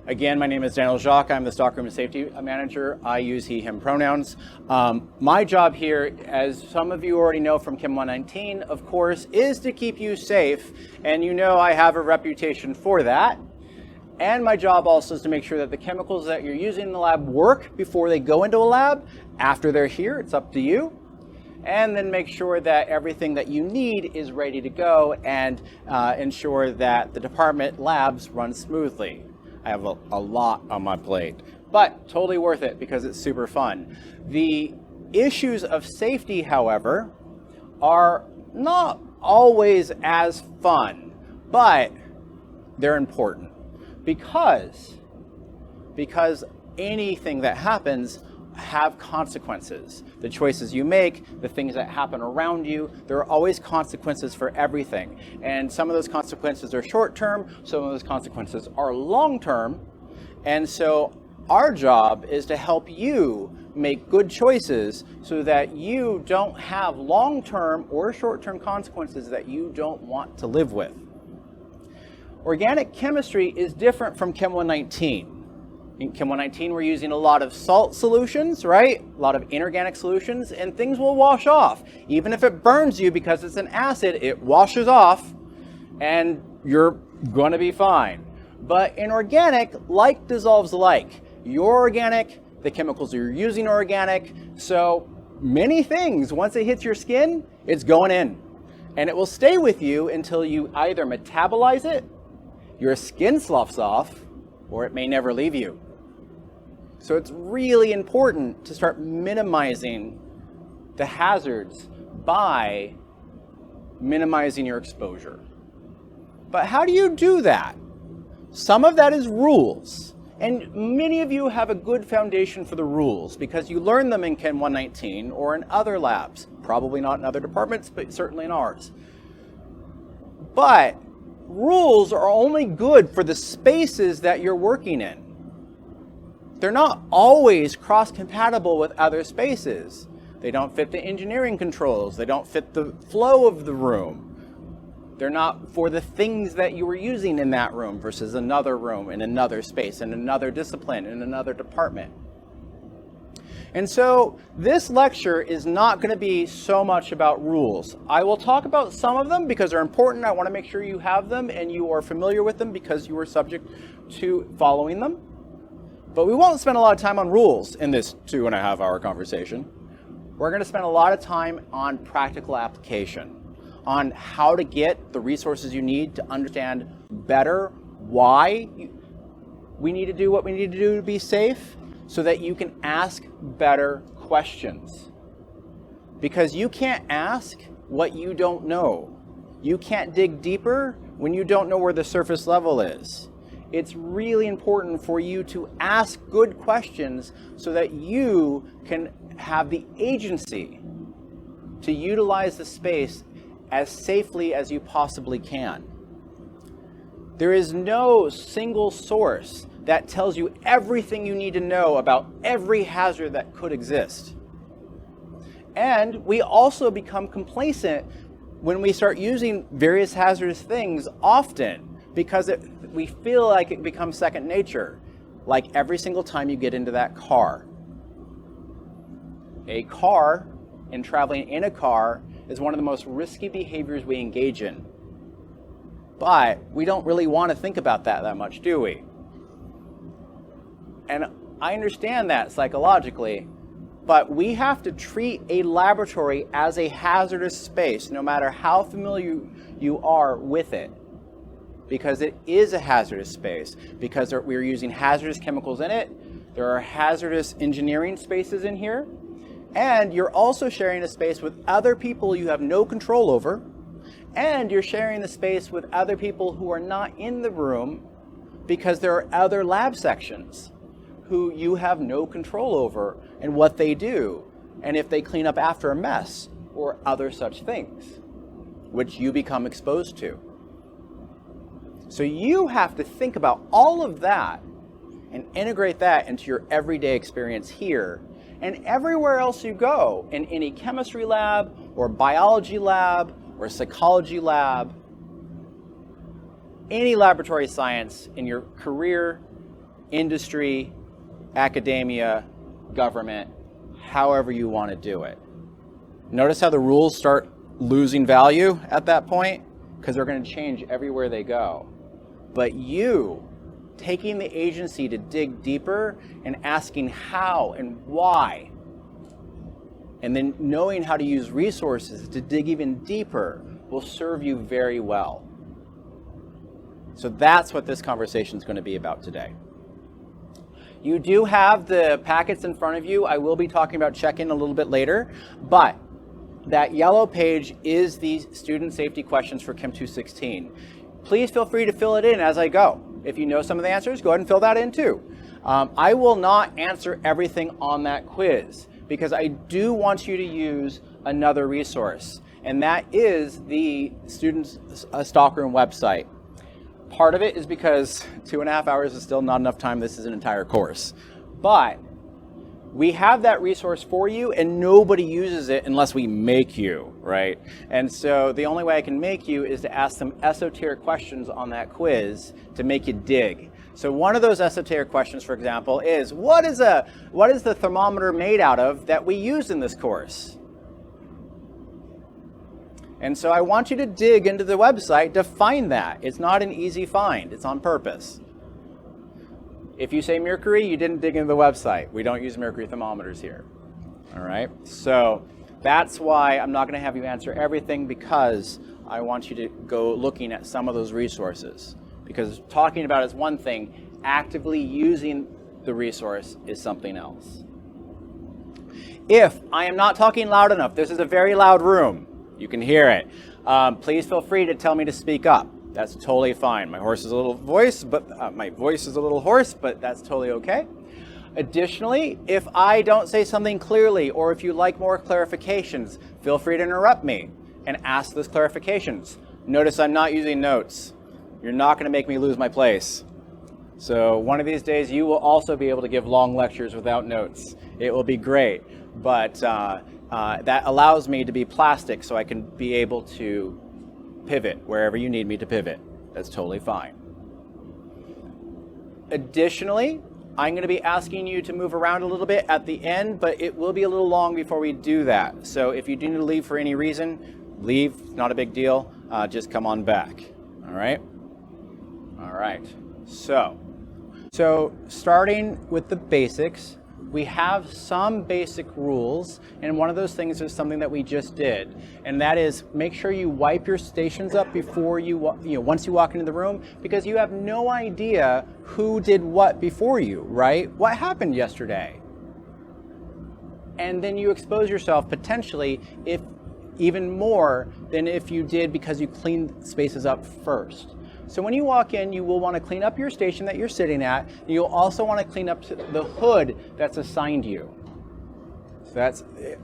Again, my name is Jacques. I'm the Stockroom Safety Manager. I use he, him pronouns. My job here, as some of you already know from Chem 119, of course, is to keep you safe. And you know I have a reputation for that. And my job also is to make sure that the chemicals that you're using in the lab work before they go into a lab. After they're here, it's up to you. And then make sure that everything that you need is ready to go and ensure that the department labs run smoothly. I have a lot on my plate, but totally worth it because it's super fun. The issues of safety, however, are not always as fun, but they're important because anything that happens have consequences. The choices you make, the things that happen around you, there are always consequences for everything. And some of those consequences are short-term, some of those consequences are long-term. And so our job is to help you make good choices so that you don't have long-term or short-term consequences that you don't want to live with. Organic chemistry is different from Chem 119. In Chem 119, we're using a lot of salt solutions, right? A lot of inorganic solutions, and things will wash off. Even if it burns you because it's an acid, it washes off, and you're going to be fine. But in organic, like dissolves like. You're organic, the chemicals you're using are organic, so many things, once it hits your skin, it's going in. And it will stay with you until you either metabolize it, your skin sloughs off, or it may never leave you. So it's really important to start minimizing the hazards by minimizing your exposure. But how do you do that? Some of that is rules. And many of you have a good foundation for the rules because you learned them in Chem 119 or in other labs. Probably not in other departments, but certainly in ours. But rules are only good for the spaces that you're working in. They're not always cross-compatible with other spaces. They don't fit the engineering controls. They don't fit the flow of the room. They're not for the things that you were using in that room versus another room in another space, in another discipline, in another department. And so this lecture is not going to be so much about rules. I will talk about some of them because they're important. I want to make sure you have them and you are familiar with them because you are subject to following them. But we won't spend a lot of time on rules in this 2.5-hour conversation. We're going to spend a lot of time on practical application, on how to get the resources you need to understand better why we need to do what we need to do to be safe, so that you can ask better questions. Because you can't ask what you don't know. You can't dig deeper when you don't know where the surface level is. It's really important for you to ask good questions so that you can have the agency to utilize the space as safely as you possibly can. There is no single source that tells you everything you need to know about every hazard that could exist. And we also become complacent when we start using various hazardous things often because we feel like it becomes second nature, like every single time you get into that car. A car, and traveling in a car, is one of the most risky behaviors we engage in. But we don't really want to think about that much, do we? And I understand that psychologically, but we have to treat a laboratory as a hazardous space, no matter how familiar you are with it. Because it is a hazardous space, because we're using hazardous chemicals in it. There are hazardous engineering spaces in here. And you're also sharing a space with other people you have no control over. And you're sharing the space with other people who are not in the room because there are other lab sections who you have no control over and what they do, and if they clean up after a mess or other such things, which you become exposed to. So you have to think about all of that and integrate that into your everyday experience here and everywhere else you go, in any chemistry lab or biology lab or psychology lab, any laboratory science in your career industry, academia, government, however you want to do it. Notice how the rules start losing value at that point, because they're going to change everywhere they go. But you taking the agency to dig deeper and asking how and why, and then knowing how to use resources to dig even deeper will serve you very well. So that's what this conversation is going to be about today. You do have the packets in front of you. I will be talking about check-in a little bit later, but that yellow page is the student safety questions for Chem 216. Please feel free to fill it in as I go. If you know some of the answers, go ahead and fill that in too. I will not answer everything on that quiz because I do want you to use another resource, and that is the students' Stockroom website. Part of it is because 2.5 hours is still not enough time. This is an entire course. But we have that resource for you, and nobody uses it unless we make you, right? And so the only way I can make you is to ask some esoteric questions on that quiz to make you dig. So one of those esoteric questions, for example, is what is the thermometer made out of that we use in this course? And so I want you to dig into the website to find that. It's not an easy find. It's on purpose. If you say mercury, you didn't dig into the website. We don't use mercury thermometers here. All right? So that's why I'm not going to have you answer everything, because I want you to go looking at some of those resources. Because talking about it is one thing, actively using the resource is something else. If I am not talking loud enough, this is a very loud room. You can hear it. Please feel free to tell me to speak up. That's totally fine. My voice is a little hoarse, but that's totally okay. Additionally, if I don't say something clearly, or if you like more clarifications, feel free to interrupt me and ask those clarifications. Notice I'm not using notes. You're not going to make me lose my place. So one of these days, you will also be able to give long lectures without notes. It will be great, but that allows me to be plastic so I can be able to pivot wherever you need me to pivot. That's totally fine. Additionally, I'm going to be asking you to move around a little bit at the end, but it will be a little long before we do that. So if you do need to leave for any reason, leave, not a big deal. Just come on back. All right? All right. So starting with the basics, we have some basic rules, and one of those things is something that we just did, and that is make sure you wipe your stations up before once you walk into the room, because you have no idea who did what before you, right? What happened yesterday? And then you expose yourself potentially if even more than if you did because you cleaned spaces up first. So when you walk in, you will want to clean up your station that you're sitting at. And you'll also want to clean up the hood that's assigned you. So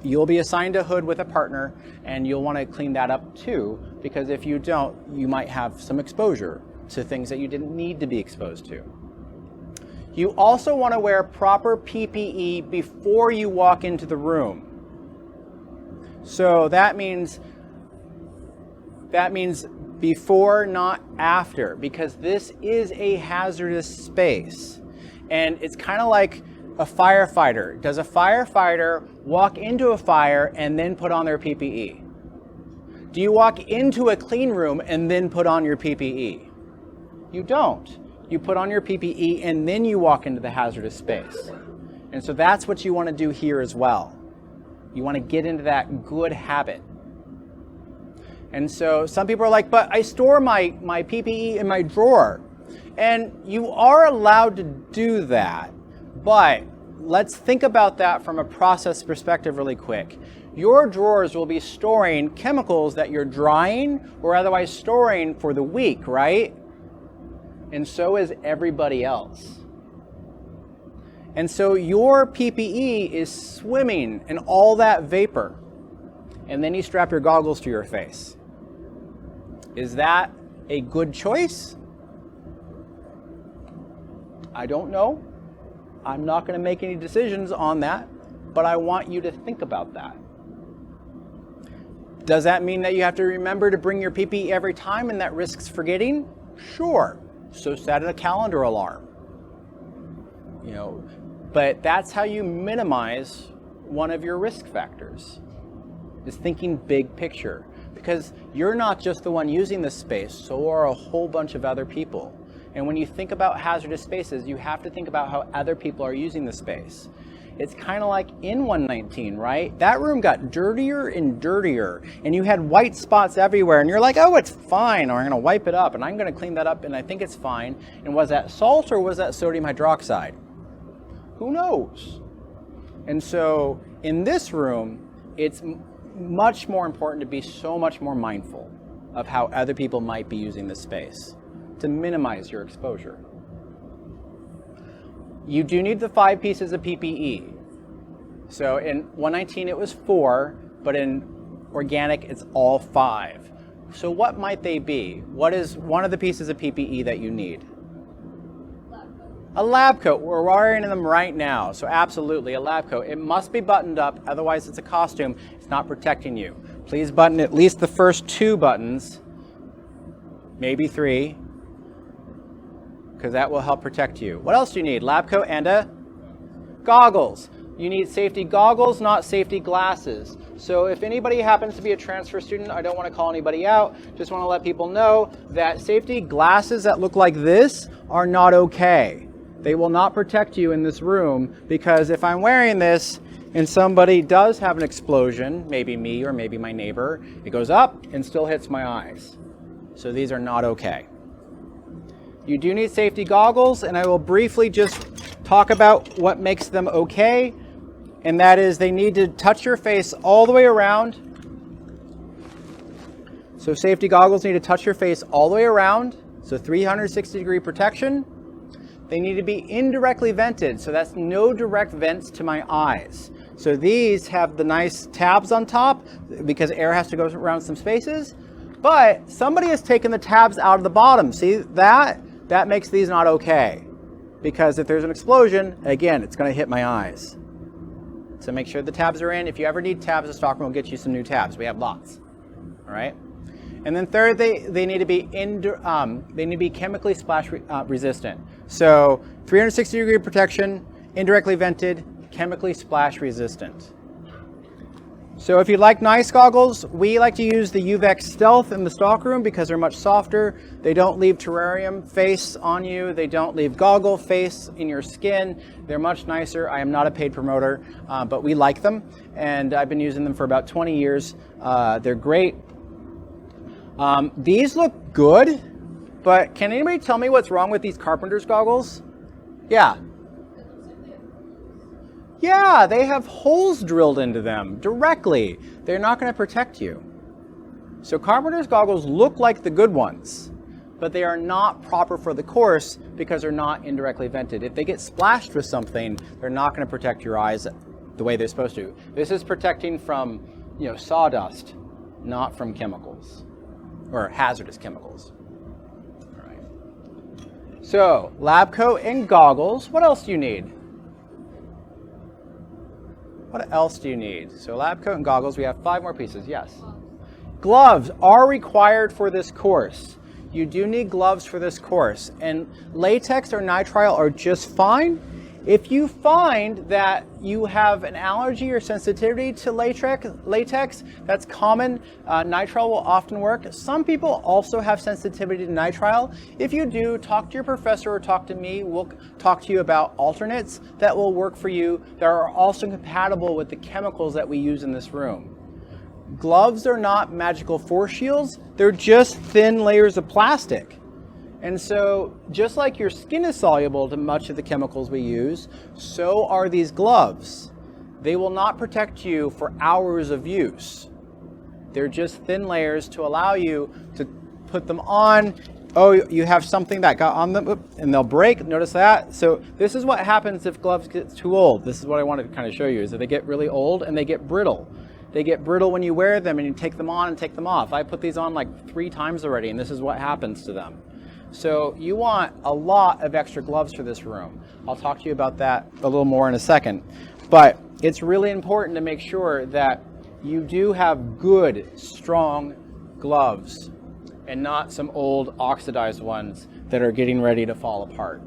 you'll be assigned a hood with a partner, and you'll want to clean that up too, because if you don't, you might have some exposure to things that you didn't need to be exposed to. You also want to wear proper PPE before you walk into the room. So that means before, not after, because this is a hazardous space. And it's kind of like a firefighter. Does a firefighter walk into a fire and then put on their PPE? Do you walk into a clean room and then put on your PPE? You don't. You put on your PPE and then you walk into the hazardous space. And so that's what you want to do here as well. You want to get into that good habit. And so some people are like, but I store my PPE in my drawer. And you are allowed to do that. But let's think about that from a process perspective really quick. Your drawers will be storing chemicals that you're drying or otherwise storing for the week, right? And so is everybody else. And so your PPE is swimming in all that vapor. And then you strap your goggles to your face. Is that a good choice? I don't know. I'm not going to make any decisions on that, but I want you to think about that. Does that mean that you have to remember to bring your PPE every time and that risks forgetting? Sure. So set a calendar alarm. But that's how you minimize one of your risk factors, is thinking big picture. Because you're not just the one using this space, so are a whole bunch of other people. And when you think about hazardous spaces, you have to think about how other people are using the space. It's kind of like in 119, right? That room got dirtier and dirtier, and you had white spots everywhere, and you're like, oh, it's fine, or I'm going to wipe it up, and I'm going to clean that up, and I think it's fine. And was that salt or was that sodium hydroxide? Who knows? And so in this room, it's much more important to be so much more mindful of how other people might be using this space to minimize your exposure. You do need the 5 pieces of PPE. So in 119 it was 4, but in organic it's all 5. So what might they be? What is one of the pieces of PPE that you need? A lab coat. We're wearing them right now, so absolutely a lab coat. It must be buttoned up, otherwise it's a costume. It's not protecting you. Please button at least the first 2 buttons, maybe 3, because that will help protect you. What else do you need? Lab coat and a goggles. You need safety goggles, not safety glasses. So if anybody happens to be a transfer student, I don't want to call anybody out, just want to let people know that safety glasses that look like this are not okay. They will not protect you in this room, because if I'm wearing this and somebody does have an explosion, maybe me or maybe my neighbor, it goes up and still hits my eyes. So these are not okay. You do need safety goggles, and I will briefly just talk about what makes them okay, and that is they need to touch your face all the way around. So safety goggles need to touch your face all the way around, so 360-degree protection. They need to be indirectly vented, so that's no direct vents to my eyes. So these have the nice tabs on top because air has to go around some spaces, but somebody has taken the tabs out of the bottom. See that? That makes these not okay, because if there's an explosion, again, it's going to hit my eyes. So make sure the tabs are in. If you ever need tabs, the Stockroom will get you some new tabs. We have lots. All right. And then third, they need to be chemically splash resistant. So 360-degree protection, indirectly vented, chemically splash resistant. So if you'd like nice goggles, we like to use the UVEX Stealth in the Stockroom because they're much softer. They don't leave terrarium face on you. They don't leave goggle face in your skin. They're much nicer. I am not a paid promoter, but we like them. And I've been using them for about 20 years. They're great. These look good, but can anybody tell me what's wrong with these carpenter's goggles? Yeah. Yeah, they have holes drilled into them directly. They're not going to protect you. So carpenter's goggles look like the good ones, but they are not proper for the course because they're not indirectly vented. If they get splashed with something, they're not going to protect your eyes the way they're supposed to. This is protecting from, sawdust, not from chemicals or hazardous chemicals. All right. So lab coat and goggles. What else do you need? What else do you need? So lab coat and goggles, we have 5 more pieces, yes. Gloves are required for this course. You do need gloves for this course, and latex or nitrile are just fine. If you find that you have an allergy or sensitivity to latex, that's common. Nitrile will often work. Some people also have sensitivity to nitrile. If you do, talk to your professor or talk to me. We'll talk to you about alternates that will work for you that are also compatible with the chemicals that we use in this room. Gloves are not magical force shields. They're just thin layers of plastic. And so just like your skin is soluble to much of the chemicals we use, so are these gloves. They will not protect you for hours of use. They're just thin layers to allow you to put them on. Oh, you have something that got on them, and they'll break. Notice that? So this is what happens if gloves get too old. This is what I wanted to kind of show you, is that they get really old and they get brittle. They get brittle when you wear them and you take them on and take them off. I put these on like 3 times already, and this is what happens to them. So you want a lot of extra gloves for this room. I'll talk to you about that a little more in a second. But it's really important to make sure that you do have good, strong gloves and not some old oxidized ones that are getting ready to fall apart.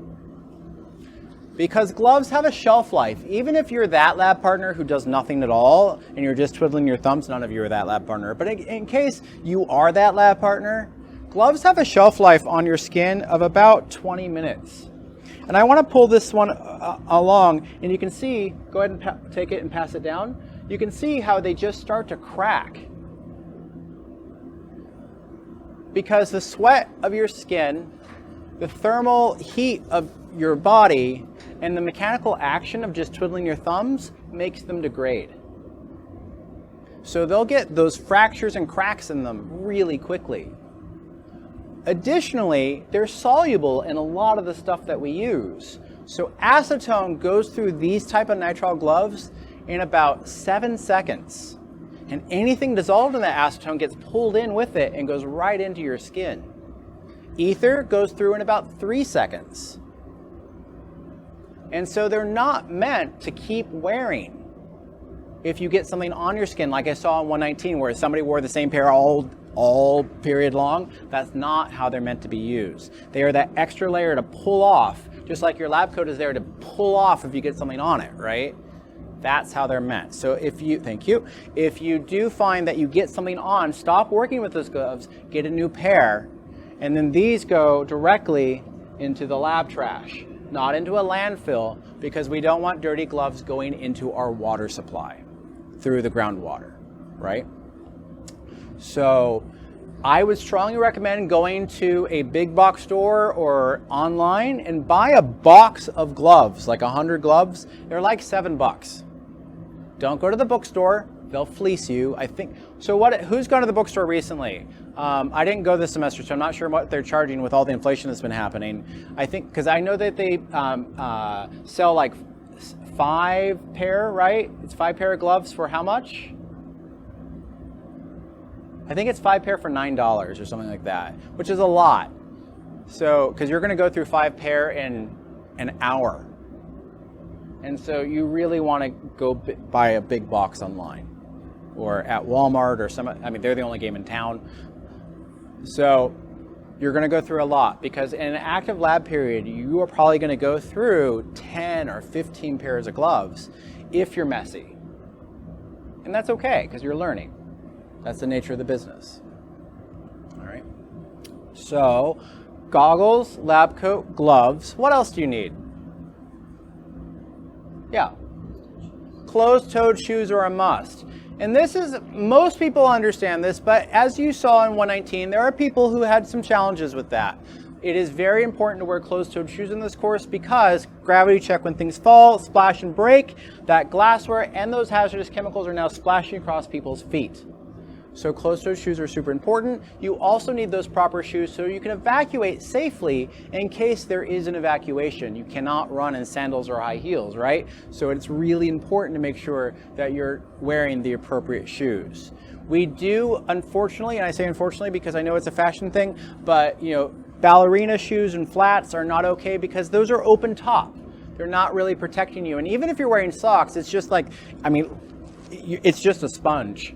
Because gloves have a shelf life. Even if you're that lab partner who does nothing at all and you're just twiddling your thumbs, none of you are that lab partner. But in case you are that lab partner, gloves have a shelf life on your skin of about 20 minutes. And I want to pull this one along, and you can see, go ahead and take it and pass it down. You can see how they just start to crack. Because the sweat of your skin, the thermal heat of your body, and the mechanical action of just twiddling your thumbs makes them degrade. So they'll get those fractures and cracks in them really quickly. Additionally, they're soluble in a lot of the stuff that we use. So acetone goes through these type of nitrile gloves in about 7 seconds. And anything dissolved in that acetone gets pulled in with it and goes right into your skin. Ether goes through in about 3 seconds. And so they're not meant to keep wearing. If you get something on your skin, like I saw in 119, where somebody wore the same pair all period long, that's not how they're meant to be used. They are that extra layer to pull off, just like your lab coat is there to pull off if you get something on it, right? That's how they're meant. So if you do find that you get something on, stop working with those gloves, get a new pair, and then these go directly into the lab trash, not into a landfill, because we don't want dirty gloves going into our water supply through the groundwater, right? So I would strongly recommend going to a big box store or online and buy a box of gloves, like 100 gloves. They're like $7. Don't go to the bookstore. They'll fleece you, I think. So who's gone to the bookstore recently? I didn't go this semester, so I'm not sure what they're charging with all the inflation that's been happening. I think, because I know that they sell like 5 pair, right? It's 5 pair of gloves for how much? I think it's 5 pair for $9 or something like that, which is a lot. So, because you're going to go through 5 pair in an hour. And so you really want to go buy a big box online or at Walmart or they're the only game in town. So you're going to go through a lot, because in an active lab period, you are probably going to go through 10 or 15 pairs of gloves if you're messy. And that's okay, because you're learning. That's the nature of the business. All right. So goggles, lab coat, gloves. What else do you need? Yeah. Closed-toed shoes are a must. And this is, most people understand this, but as you saw in 119, there are people who had some challenges with that. It is very important to wear closed-toed shoes in this course, because gravity check when things fall, splash and break, that glassware and those hazardous chemicals are now splashing across people's feet. So closed-toed shoes are super important. You also need those proper shoes so you can evacuate safely in case there is an evacuation. You cannot run in sandals or high heels, right? So it's really important to make sure that you're wearing the appropriate shoes. We do, unfortunately, and I say unfortunately because I know it's a fashion thing, but ballerina shoes and flats are not okay, because those are open top. They're not really protecting you. And even if you're wearing socks, it's just like, it's just a sponge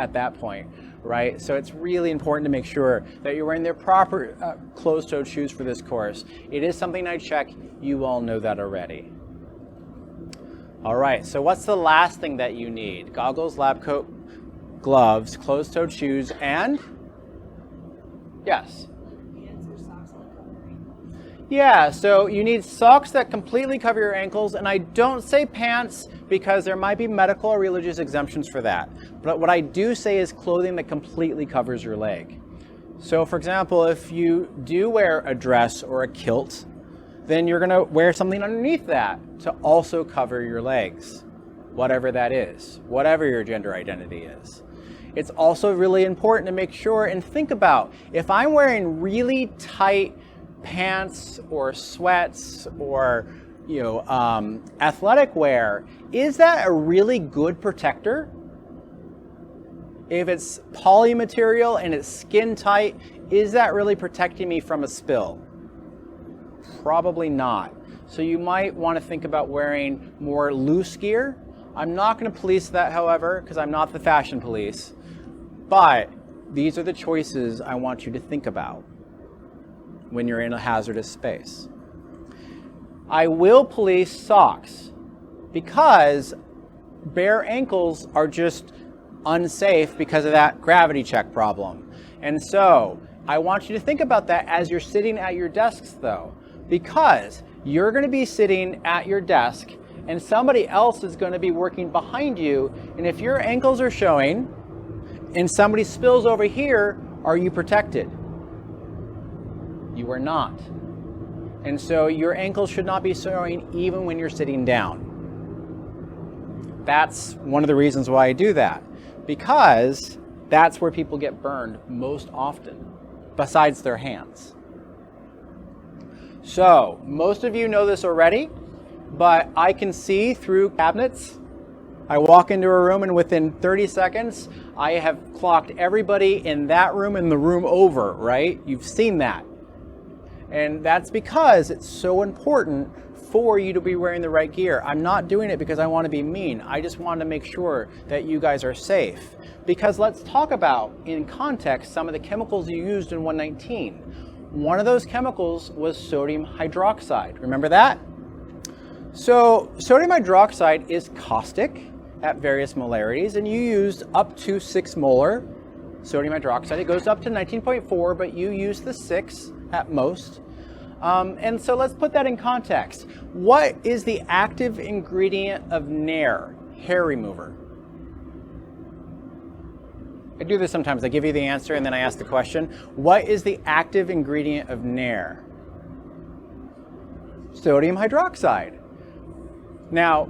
at that point, right? So it's really important to make sure that you're wearing the proper closed-toed shoes for this course. It is something I check. You all know that already. All right, so what's the last thing that you need? Goggles, lab coat, gloves, closed-toed shoes, and? Yes? Yeah, so you need socks that completely cover your ankles, and I don't say pants because there might be medical or religious exemptions for that. But what I do say is clothing that completely covers your leg. So for example, if you do wear a dress or a kilt, then you're gonna wear something underneath that to also cover your legs, whatever that is, whatever your gender identity is. It's also really important to make sure and think about, if I'm wearing really tight pants or sweats or athletic wear, is that a really good protector? If it's poly material and it's skin tight, is that really protecting me from a spill? Probably not. So you might want to think about wearing more loose gear. I'm not going to police that, however, because I'm not the fashion police, but these are the choices I want you to think about when you're in a hazardous space. I will police socks because bare ankles are just unsafe because of that gravity check problem. And so I want you to think about that as you're sitting at your desks though, because you're going to be sitting at your desk and somebody else is going to be working behind you. And if your ankles are showing and somebody spills over here, are you protected? You are not. And so your ankles should not be showing even when you're sitting down. That's one of the reasons why I do that, because that's where people get burned most often, besides their hands. So most of you know this already, but I can see through cabinets. I walk into a room and within 30 seconds, I have clocked everybody in that room and the room over, right? You've seen that. And that's because it's so important for you to be wearing the right gear. I'm not doing it because I want to be mean. I just want to make sure that you guys are safe. Because let's talk about, in context, some of the chemicals you used in 119. One of those chemicals was sodium hydroxide. Remember that? So sodium hydroxide is caustic at various molarities, and you used up to 6 molar sodium hydroxide. It goes up to 19.4, but you use the 6 at most. And so let's put that in context. What is the active ingredient of Nair, hair remover? I do this sometimes. I give you the answer and then I ask the question. What is the active ingredient of Nair? Sodium hydroxide. Now,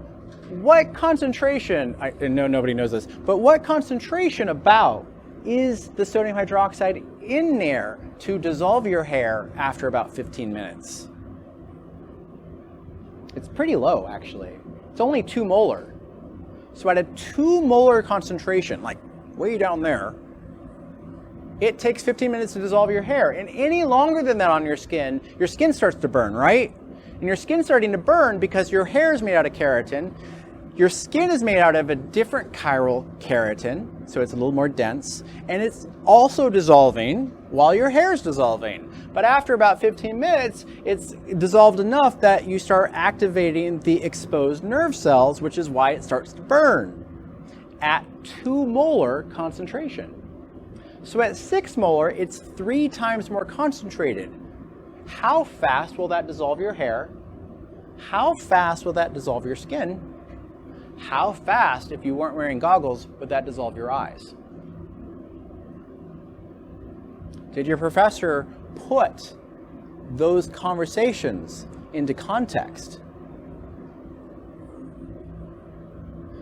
what concentration, I know nobody knows this, but what concentration about is the sodium hydroxide in Nair to dissolve your hair after about 15 minutes? It's pretty low, actually. It's only 2 molar. So at a 2 molar concentration, like way down there, it takes 15 minutes to dissolve your hair. And any longer than that on your skin starts to burn, right? And your skin's starting to burn because your hair is made out of keratin. Your skin is made out of a different chiral keratin, so it's a little more dense, and it's also dissolving while your hair is dissolving. But after about 15 minutes, it's dissolved enough that you start activating the exposed nerve cells, which is why it starts to burn at 2 molar concentration. So at 6 molar, it's 3 times more concentrated. How fast will that dissolve your hair? How fast will that dissolve your skin? How fast, if you weren't wearing goggles, would that dissolve your eyes? Did your professor put those conversations into context?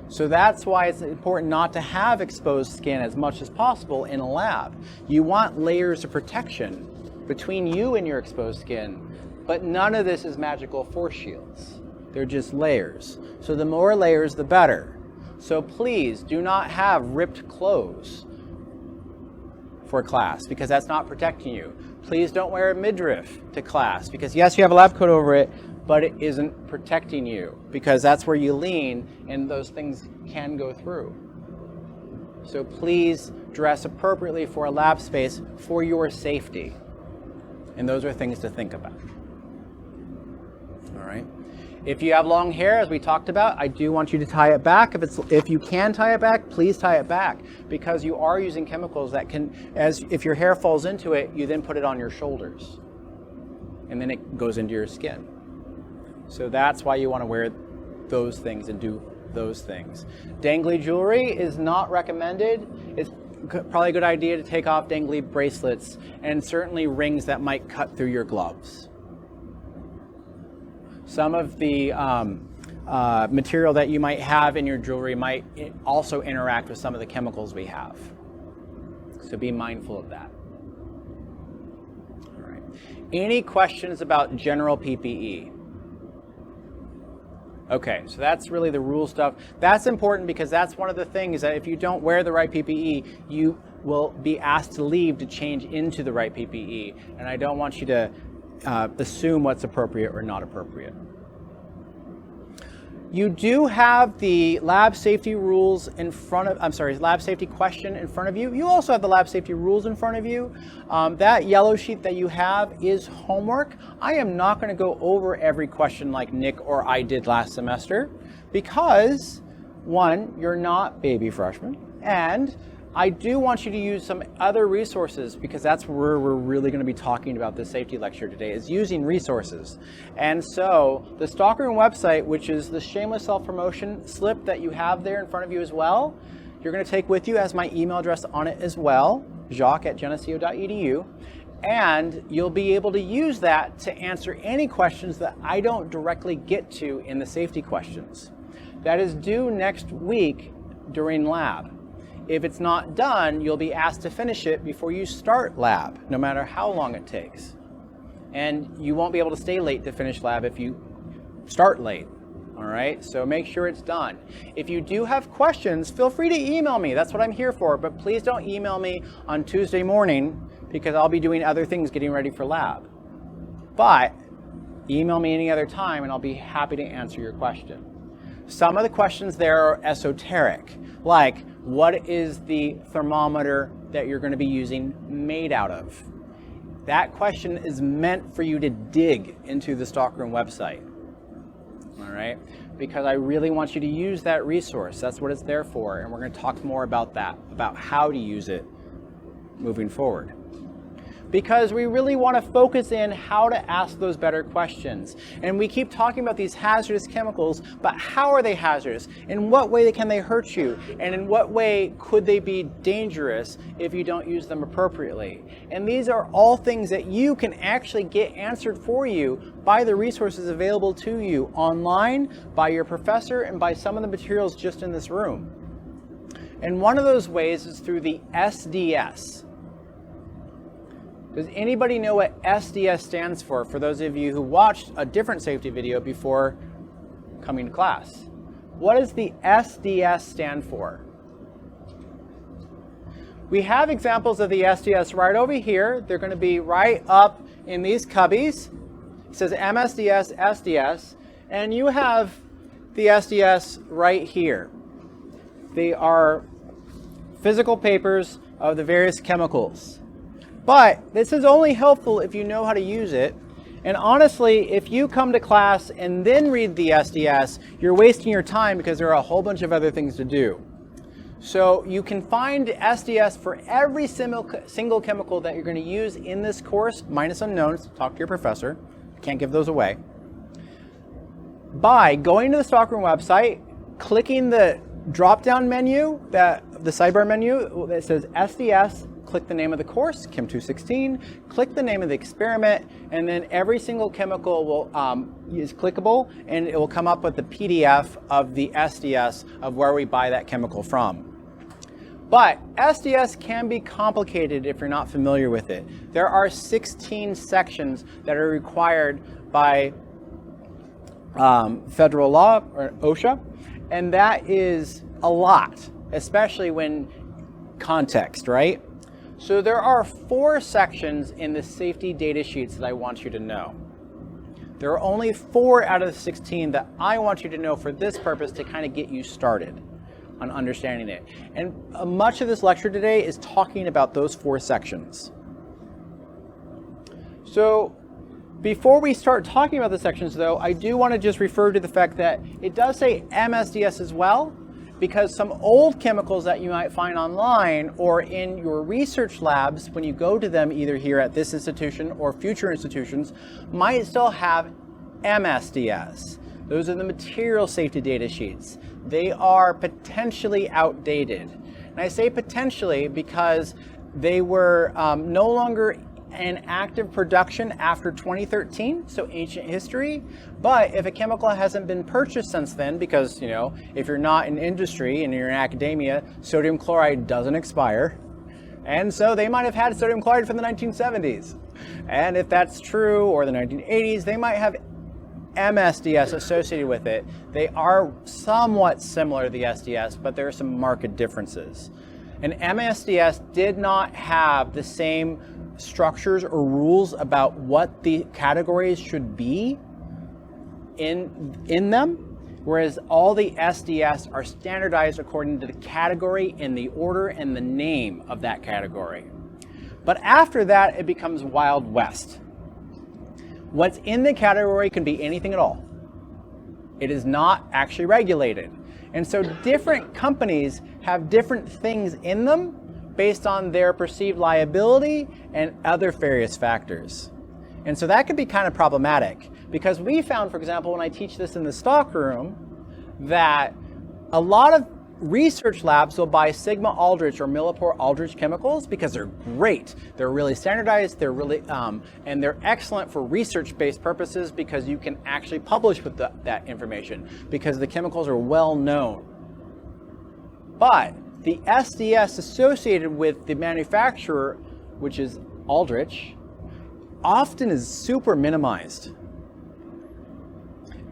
So that's why it's important not to have exposed skin as much as possible in a lab. You want layers of protection between you and your exposed skin, but none of this is magical force shields. They're just layers. So the more layers, the better. So please do not have ripped clothes for class because that's not protecting you. Please don't wear a midriff to class because yes, you have a lab coat over it, but it isn't protecting you because that's where you lean and those things can go through. So please dress appropriately for a lab space for your safety. And those are things to think about. All right. If you have long hair, as we talked about, I do want you to tie it back. If you can tie it back, please tie it back because you are using chemicals that can, if your hair falls into it, you then put it on your shoulders and then it goes into your skin. So that's why you want to wear those things and do those things. Dangly jewelry is not recommended. It's probably a good idea to take off dangly bracelets and certainly rings that might cut through your gloves. Some of the material that you might have in your jewelry might also interact with some of the chemicals we have. So be mindful of that. All right. Any questions about general PPE? Okay, so that's really the rule stuff. That's important because that's one of the things that if you don't wear the right PPE, you will be asked to leave to change into the right PPE. And I don't want you to assume what's appropriate or not appropriate. You do have the lab safety rules in front of, lab safety question in front of you. You also have the lab safety rules in front of you. That yellow sheet that you have is homework. I am not going to go over every question like Nick or I did last semester because, one, you're not baby freshmen, and I do want you to use some other resources because that's where we're really going to be talking about this safety lecture today, is using resources. And so the Stockroom website, which is the shameless self-promotion slip that you have there in front of you as well, you're going to take with you as my email address on it as well, jacques@geneseo.edu, and you'll be able to use that to answer any questions that I don't directly get to in the safety questions. That is due next week during lab. If it's not done, you'll be asked to finish it before you start lab, no matter how long it takes. And you won't be able to stay late to finish lab if you start late, all right? So make sure it's done. If you do have questions, feel free to email me. That's what I'm here for, but please don't email me on Tuesday morning because I'll be doing other things getting ready for lab. But email me any other time and I'll be happy to answer your question. Some of the questions there are esoteric, like what is the thermometer that you're going to be using made out of? That question is meant for you to dig into the Stockroom website, all right? Because I really want you to use that resource. That's what it's there for, and we're going to talk more about that, about how to use it moving forward. Because we really want to focus in how to ask those better questions. And we keep talking about these hazardous chemicals, but how are they hazardous? In what way can they hurt you? And in what way could they be dangerous if you don't use them appropriately? And these are all things that you can actually get answered for you by the resources available to you online, by your professor, and by some of the materials just in this room. And one of those ways is through the SDS. Does anybody know what SDS stands for those of you who watched a different safety video before coming to class? What does the SDS stand for? We have examples of the SDS right over here. They're going to be right up in these cubbies. It says MSDS, SDS, and you have the SDS right here. They are physical papers of the various chemicals. But this is only helpful if you know how to use it. And honestly, if you come to class and then read the SDS, you're wasting your time because there are a whole bunch of other things to do. So you can find SDS for every single chemical that you're going to use in this course, minus unknowns. Talk to your professor. Can't give those away. By going to the Stockroom website, clicking the drop-down menu, the sidebar menu that says SDS, click the name of the course, Chem 216, click the name of the experiment, and then every single chemical is clickable, and it will come up with the PDF of the SDS of where we buy that chemical from. But SDS can be complicated if you're not familiar with it. There are 16 sections that are required by federal law, or OSHA, and that is a lot, especially when context, right? So there are 4 sections in the safety data sheets that I want you to know. There are only 4 out of the 16 that I want you to know for this purpose to kind of get you started on understanding it. And much of this lecture today is talking about those 4 sections. So before we start talking about the sections though, I do want to just refer to the fact that it does say MSDS as well, because some old chemicals that you might find online or in your research labs when you go to them either here at this institution or future institutions might still have MSDS. Those are the material safety data sheets. They are potentially outdated. And I say potentially because they were no longer in active production after 2013, so ancient history. But if a chemical hasn't been purchased since then, because if you're not in industry and you're in academia, sodium chloride doesn't expire. And so they might have had sodium chloride from the 1970s. And if that's true, or the 1980s, they might have MSDS associated with it. They are somewhat similar to the SDS, but there are some marked differences. And MSDS did not have the same structures or rules about what the categories should be in them whereas all the SDS are standardized according to the category and the order and the name of that category. But after that, it becomes Wild West. What's in the category can be anything at all. It is not actually regulated. And so different companies have different things in them based on their perceived liability and other various factors. And so that can be kind of problematic, because we found, for example, when I teach this in the stockroom, that a lot of research labs will buy Sigma Aldrich or Millipore Aldrich chemicals because they're great. They're really standardized, they're really, and they're excellent for research-based purposes because you can actually publish with that information because the chemicals are well known. But the SDS associated with the manufacturer, which is Aldrich, often is super minimized.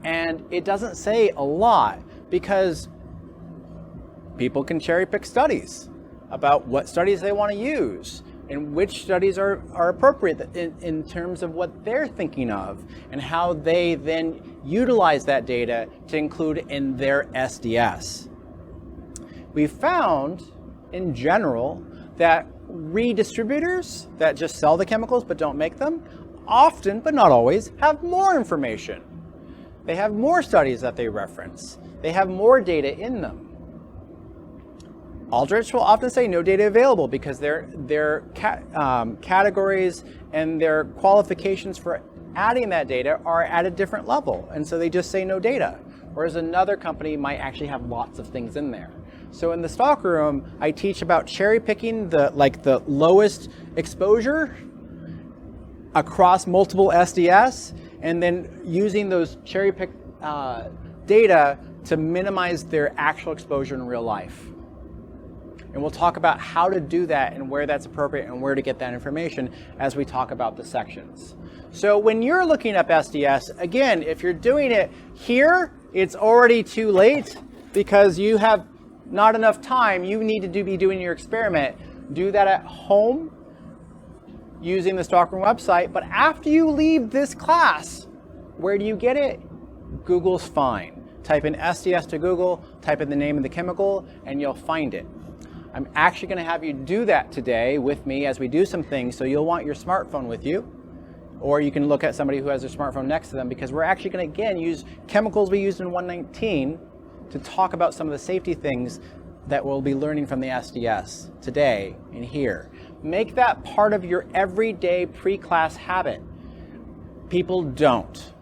And it doesn't say a lot because people can cherry pick studies about what studies they want to use and which studies are appropriate in terms of what they're thinking of and how they then utilize that data to include in their SDS. We found in general that redistributors that just sell the chemicals but don't make them often, but not always, have more information. They have more studies that they reference. They have more data in them. Aldrich will often say no data available because their categories and their qualifications for adding that data are at a different level, and so they just say no data. Whereas another company might actually have lots of things in there. So in the stockroom, I teach about cherry picking the lowest exposure across multiple SDS, and then using those cherry pick data to minimize their actual exposure in real life. And we'll talk about how to do that and where that's appropriate and where to get that information as we talk about the sections. So when you're looking up SDS, again, if you're doing it here, it's already too late because you have not enough time. You need to be doing your experiment. Do that at home using the Stockroom website. But after you leave this class, where do you get it? Google's fine. Type in SDS to Google, type in the name of the chemical, and you'll find it. I'm actually going to have you do that today with me as we do some things, so you'll want your smartphone with you, or you can look at somebody who has their smartphone next to them, because we're actually going to, again, use chemicals we used in 119 to talk about some of the safety things that we'll be learning from the SDS today and here. Make that part of your everyday pre-class habit. People don't.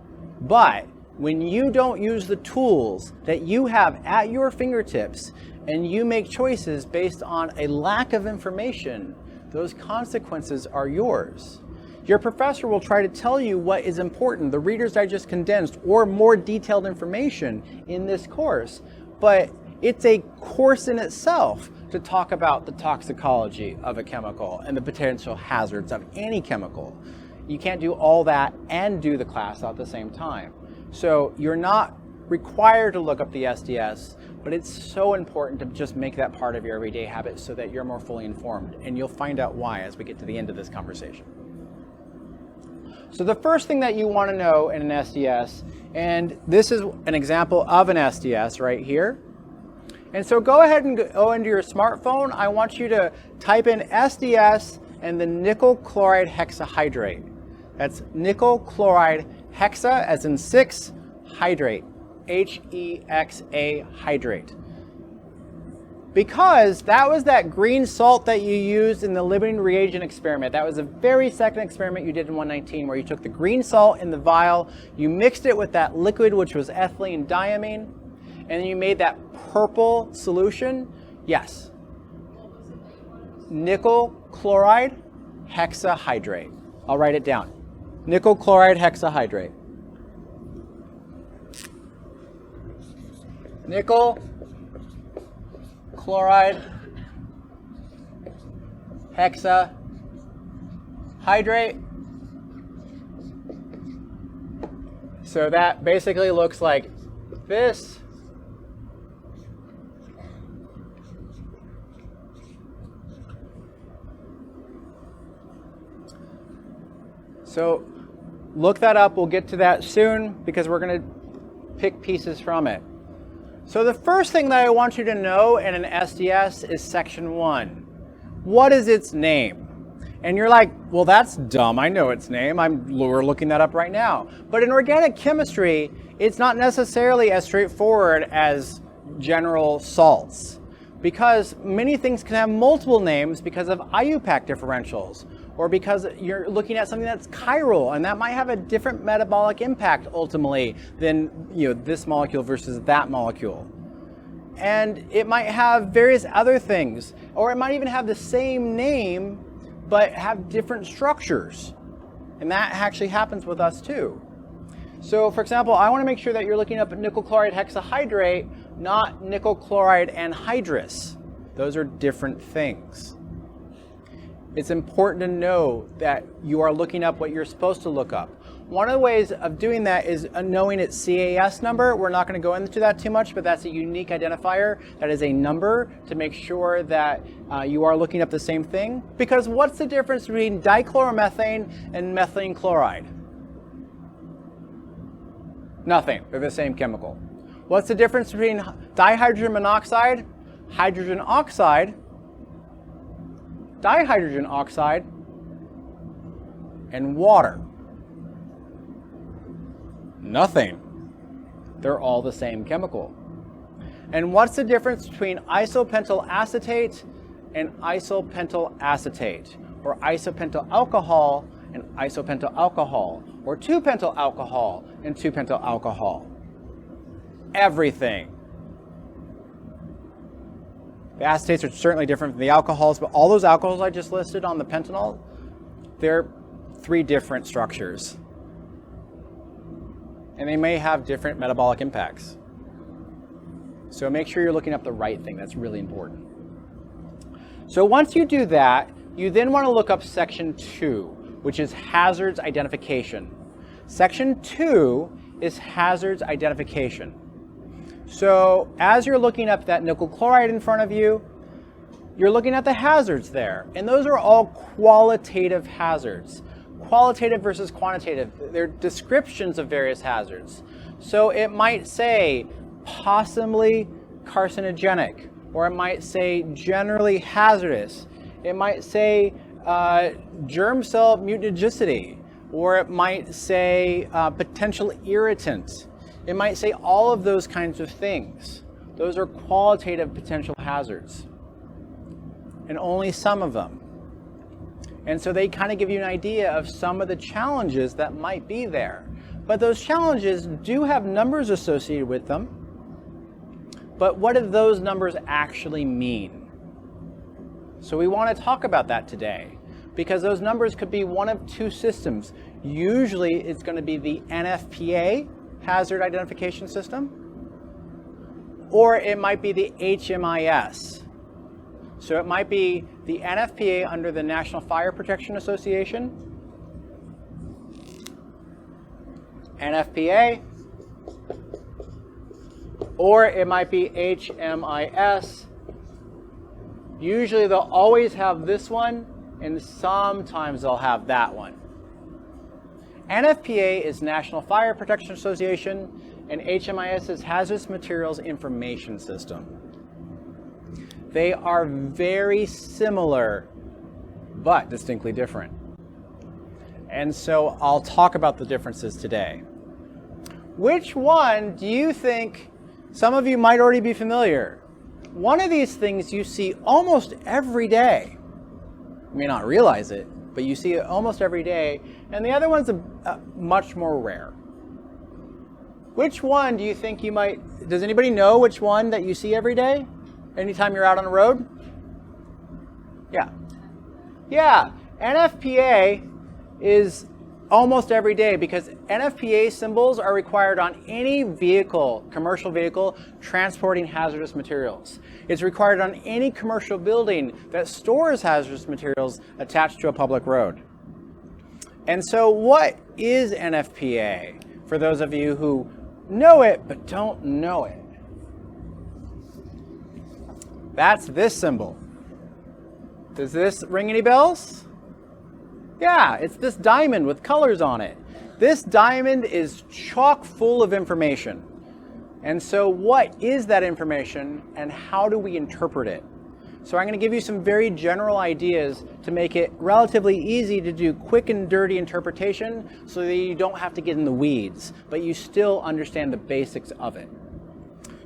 But when you don't use the tools that you have at your fingertips and you make choices based on a lack of information, those consequences are yours. Your professor will try to tell you what is important, the Reader's Digest condensed or more detailed information in this course, but it's a course in itself to talk about the toxicology of a chemical and the potential hazards of any chemical. You can't do all that and do the class at the same time. So you're not required to look up the SDS, but it's so important to just make that part of your everyday habit so that you're more fully informed. And you'll find out why as we get to the end of this conversation. So the first thing that you want to know in an SDS, and this is an example of an SDS right here. And so go ahead and go into your smartphone. I want you to type in SDS and the nickel chloride hexahydrate. That's nickel chloride hexa as in 6, hydrate. Hexa hydrate. Because that was that green salt that you used in the limiting reagent experiment. That was the very second experiment you did in 119 where you took the green salt in the vial, you mixed it with that liquid which was ethylene diamine, and then you made that purple solution. Yes. Nickel chloride hexahydrate. I'll write it down. Nickel chloride hexahydrate. Nickel chloride hexahydrate. So that basically looks like this. So look that up. We'll get to that soon because we're going to pick pieces from it. So the first thing that I want you to know in an SDS is section 1. What is its name? And you're like, well, that's dumb. I know its name. We're looking that up right now. But in organic chemistry, it's not necessarily as straightforward as general salts, because many things can have multiple names because of IUPAC differentials, or because you're looking at something that's chiral, and that might have a different metabolic impact ultimately than this molecule versus that molecule. And it might have various other things, or it might even have the same name but have different structures. And that actually happens with us too. So for example, I want to make sure that you're looking up nickel chloride hexahydrate, not nickel chloride anhydrous. Those are different things. It's important to know that you are looking up what you're supposed to look up. One of the ways of doing that is knowing its CAS number. We're not going to go into that too much, but that's a unique identifier. That is a number to make sure that you are looking up the same thing. Because what's the difference between dichloromethane and methylene chloride? Nothing. They're the same chemical. What's the difference between dihydrogen monoxide, hydrogen oxide, dihydrogen oxide, and water? Nothing. They're all the same chemical. And what's the difference between isopentyl acetate and isopentyl acetate, or isopentyl alcohol and isopentyl alcohol, or 2-pentyl alcohol and 2-pentyl alcohol? Everything. The acetates are certainly different from the alcohols, but all those alcohols I just listed on the pentanol, they're 3 different structures. And they may have different metabolic impacts. So make sure you're looking up the right thing. That's really important. So once you do that, you then want to look up section 2, which is hazards identification. Section 2 is hazards identification. So as you're looking up that nickel chloride in front of you, you're looking at the hazards there. And those are all qualitative hazards. Qualitative versus quantitative. They're descriptions of various hazards. So it might say possibly carcinogenic, or it might say generally hazardous. It might say germ cell mutagenicity, or it might say potential irritant. It might say all of those kinds of things. Those are qualitative potential hazards, and only some of them. And so they kind of give you an idea of some of the challenges that might be there. But those challenges do have numbers associated with them. But what do those numbers actually mean? So we want to talk about that today, because those numbers could be one of 2 systems. Usually it's going to be the NFPA, Hazard Identification System, or it might be the HMIS. So it might be the NFPA under the National Fire Protection Association, NFPA, or it might be HMIS. Usually they'll always have this one, and sometimes they'll have that one. NFPA is National Fire Protection Association, and HMIS is Hazardous Materials Information System. They are very similar, but distinctly different. And so I'll talk about the differences today. Which one do you think, some of you might already be familiar? One of these things you see almost every day. You may not realize it, but you see it almost every day. And the other one's much more rare. Which one do you think you might, does anybody know which one that you see every day? Anytime you're out on the road? Yeah, NFPA is almost every day, because NFPA symbols are required on any vehicle, commercial vehicle, transporting hazardous materials. It's required on any commercial building that stores hazardous materials attached to a public road. And so what is NFPA, for those of you who know it but don't know it? That's this symbol. Does this ring any bells? Yeah, it's this diamond with colors on it. This diamond is chock full of information. And so what is that information and how do we interpret it? So I'm going to give you some very general ideas to make it relatively easy to do quick and dirty interpretation so that you don't have to get in the weeds, but you still understand the basics of it.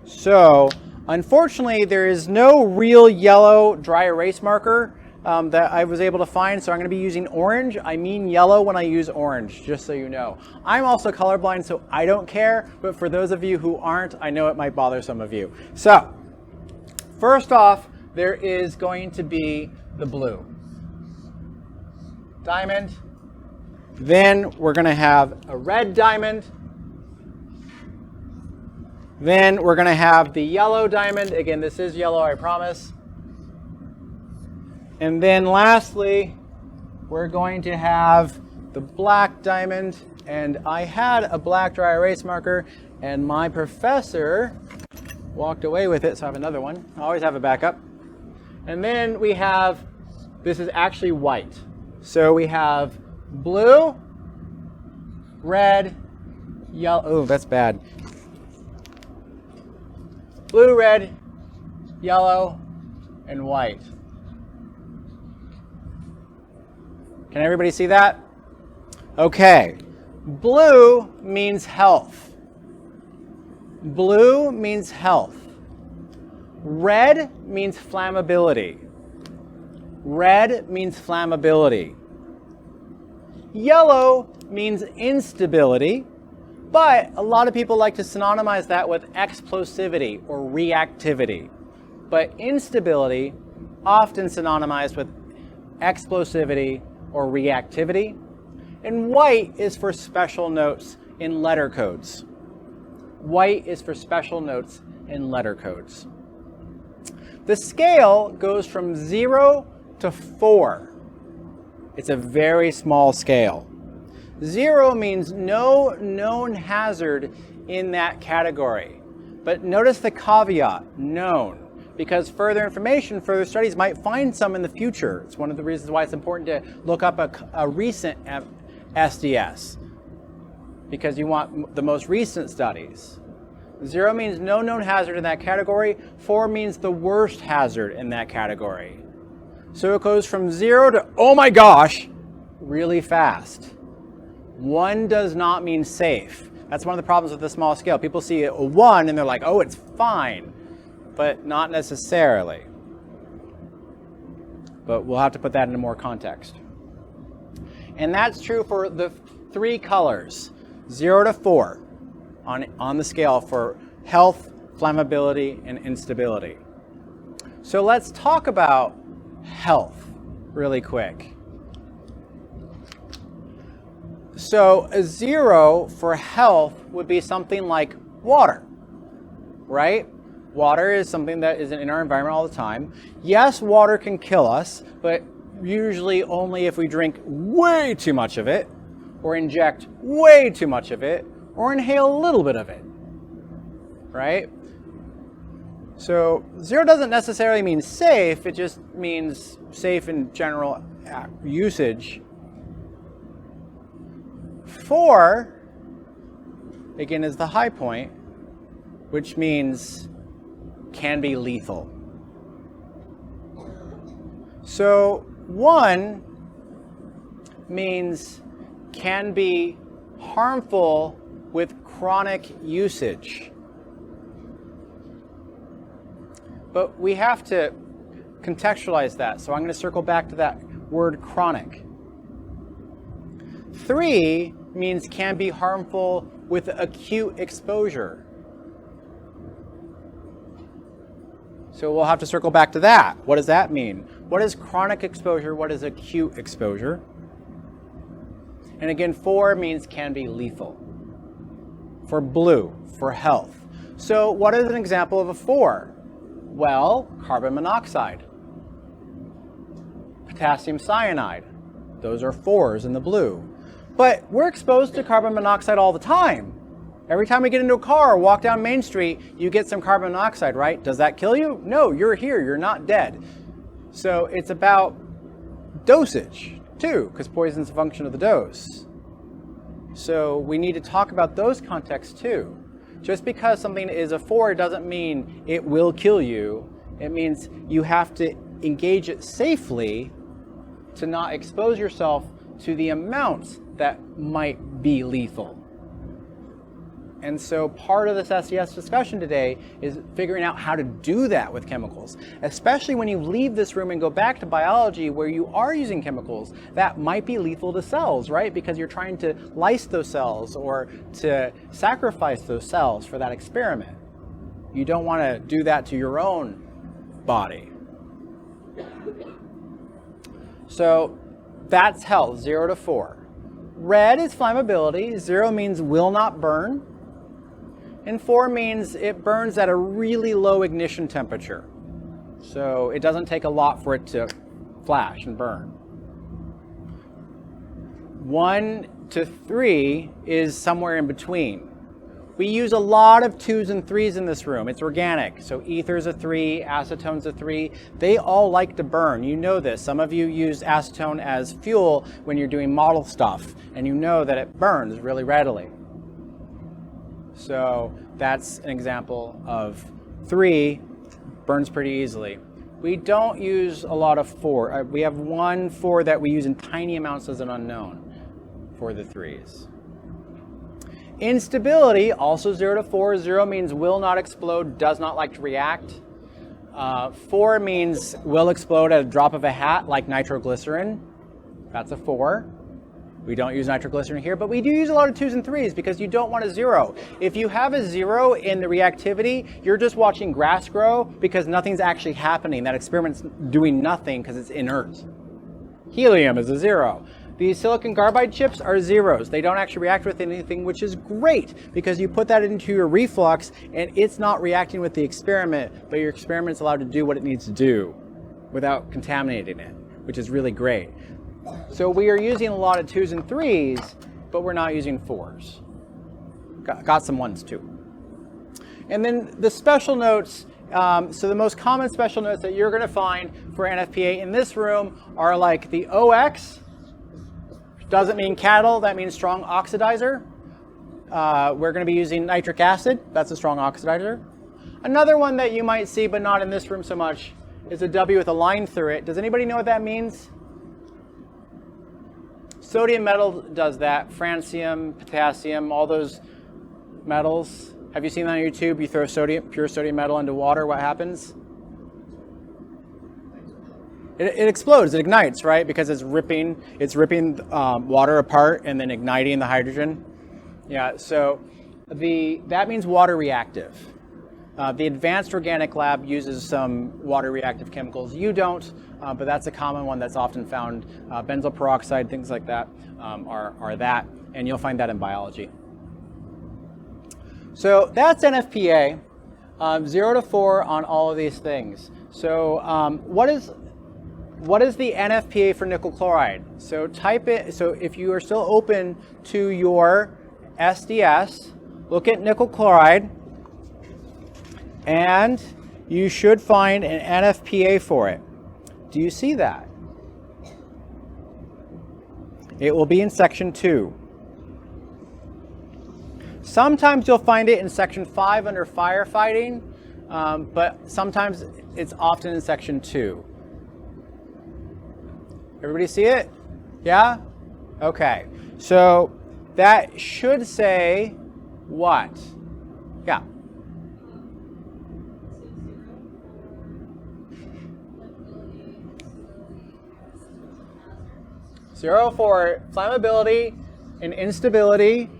So unfortunately, there is no real yellow dry erase marker that I was able to find, so I'm going to be using orange. I mean yellow when I use orange, just so you know. I'm also colorblind, so I don't care, but for those of you who aren't, I know it might bother some of you. So, first off, there is going to be the blue diamond. Then we're going to have a red diamond. Then we're going to have the yellow diamond. Again, this is yellow, I promise. And then lastly, we're going to have the black diamond. And I had a black dry erase marker, and my professor walked away with it, so I have another one. I always have a backup. And then we have, this is actually white. So we have blue, red, yellow. Oh, that's bad. Blue, red, yellow, and white. Can everybody see that? Okay. Blue means health. Blue means health. Red means flammability. Red means flammability. Yellow means instability, but a lot of people like to synonymize that with explosivity or reactivity. But instability, often synonymized with explosivity or reactivity. And white is for special notes in letter codes. White is for special notes in letter codes. The scale goes from 0 to 4. It's a very small scale. 0 means no known hazard in that category. But notice the caveat, known, because further information, further studies might find some in the future. It's one of the reasons why it's important to look up a recent SDS, because you want the most recent studies. 0 means no known hazard in that category. 4 means the worst hazard in that category. So it goes from 0 to, oh my gosh, really fast. 1 does not mean safe. That's one of the problems with the small scale. People see a 1 and they're like, oh, it's fine, but not necessarily. But we'll have to put that into more context. And that's true for the 3 colors, 0 to 4 on the scale for health, flammability, and instability. So let's talk about health really quick. So a 0 for health would be something like water, right? Water is something that is in our environment all the time. Yes, water can kill us, but usually only if we drink way too much of it, or inject way too much of it, or inhale a little bit of it, right? So 0 doesn't necessarily mean safe, it just means safe in general usage. 4, again, is the high point, which means can be lethal. So 1 means can be harmful with chronic usage. But we have to contextualize that, so I'm going to circle back to that word chronic. 3 means can be harmful with acute exposure. So we'll have to circle back to that. What does that mean? What is chronic exposure? What is acute exposure? And again, 4 means can be lethal. For blue, for health. So what is an example of a 4? Well, carbon monoxide, potassium cyanide. Those are 4s in the blue. But we're exposed to carbon monoxide all the time. Every time we get into a car or walk down Main Street, you get some carbon monoxide, right? Does that kill you? No, you're here, you're not dead. So it's about dosage too, because poison's a function of the dose. So we need to talk about those contexts too. Just because something is a 4 doesn't mean it will kill you. It means you have to engage it safely to not expose yourself to the amounts that might be lethal. And so part of this SES discussion today is figuring out how to do that with chemicals, especially when you leave this room and go back to biology where you are using chemicals that might be lethal to cells, right? Because you're trying to lyse those cells or to sacrifice those cells for that experiment. You don't want to do that to your own body. So that's health, 0 to 4. Red is flammability. 0 means will not burn. And 4 means it burns at a really low ignition temperature. So it doesn't take a lot for it to flash and burn. 1 to 3 is somewhere in between. We use a lot of 2s and 3s in this room. It's organic. So ether's a 3, acetone's a 3. They all like to burn. You know this. Some of you use acetone as fuel when you're doing model stuff, and you know that it burns really readily. So that's an example of 3, burns pretty easily. We don't use a lot of 4. We have 1 4 that we use in tiny amounts as an unknown for the 3s. Instability, also 0 to 4. 0 means will not explode, does not like to react. 4 means will explode at a drop of a hat, like nitroglycerin. That's a 4. We don't use nitroglycerin here, but we do use a lot of 2s and 3s because you don't want a 0. If you have a 0 in the reactivity, you're just watching grass grow because nothing's actually happening. That experiment's doing nothing because it's inert. Helium is a 0. These silicon carbide chips are 0s. They don't actually react with anything, which is great because you put that into your reflux and it's not reacting with the experiment, but your experiment's allowed to do what it needs to do without contaminating it, which is really great. So we are using a lot of 2s and 3s, but we're not using 4s. Got some 1s too. And then the special notes, so the most common special notes that you're going to find for NFPA in this room are like the OX, which doesn't mean cattle, that means strong oxidizer. We're going to be using nitric acid, that's a strong oxidizer. Another one that you might see, but not in this room so much, is a W with a line through it. Does anybody know what that means? Sodium metal does that, francium, potassium, all those metals. Have you seen that on YouTube? You throw pure sodium metal into water, what happens? It explodes, it ignites, right? Because it's ripping water apart and then igniting the hydrogen. Yeah, so that means water reactive. The advanced organic lab uses some water reactive chemicals. You don't, but that's a common one that's often found. Benzoyl peroxide, things like that are that, and you'll find that in biology. So that's NFPA, 0 to 4 on all of these things. So what is the NFPA for nickel chloride? So type it, so if you are still open to your SDS, look at nickel chloride, and you should find an NFPA for it. Do you see that? It will be in section 2. Sometimes you'll find it in section 5 under firefighting, but sometimes it's often in section 2. Everybody see it? Yeah? Okay. So that should say what? Yeah. 0 for flammability and instability.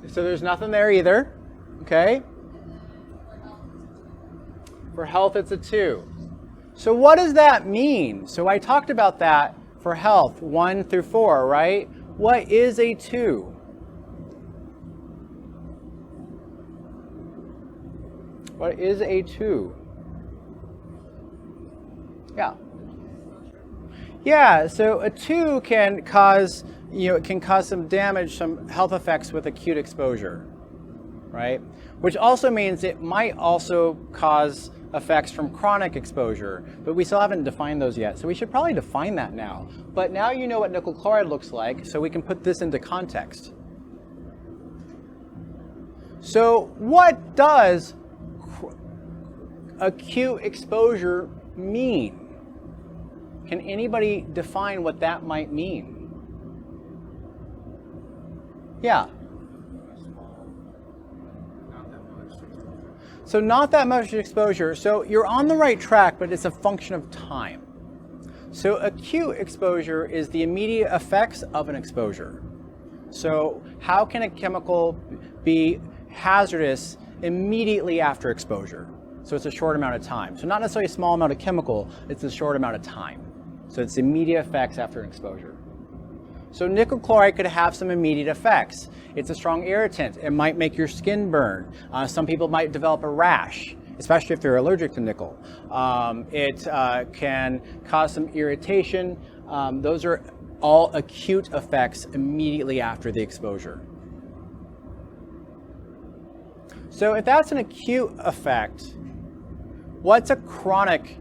So there's nothing there either. Okay. For health, it's a 2. So what does that mean? So I talked about that for health, 1 through 4, right? What is a 2? What is a 2? Yeah. Yeah, so a 2 can cause, it can cause some damage, some health effects with acute exposure, right? Which also means it might also cause effects from chronic exposure, but we still haven't defined those yet. So we should probably define that now. But now you know what nickel chloride looks like, so we can put this into context. So what does acute exposure mean? Can anybody define what that might mean? Yeah. So not that much exposure. So you're on the right track, but it's a function of time. So acute exposure is the immediate effects of an exposure. So how can a chemical be hazardous immediately after exposure? So it's a short amount of time. So not necessarily a small amount of chemical, it's a short amount of time. So it's immediate effects after an exposure. So nickel chloride could have some immediate effects. It's a strong irritant. It might make your skin burn. Some people might develop a rash, especially if they're allergic to nickel. It can cause some irritation. Those are all acute effects immediately after the exposure. So if that's an acute effect, what's a chronic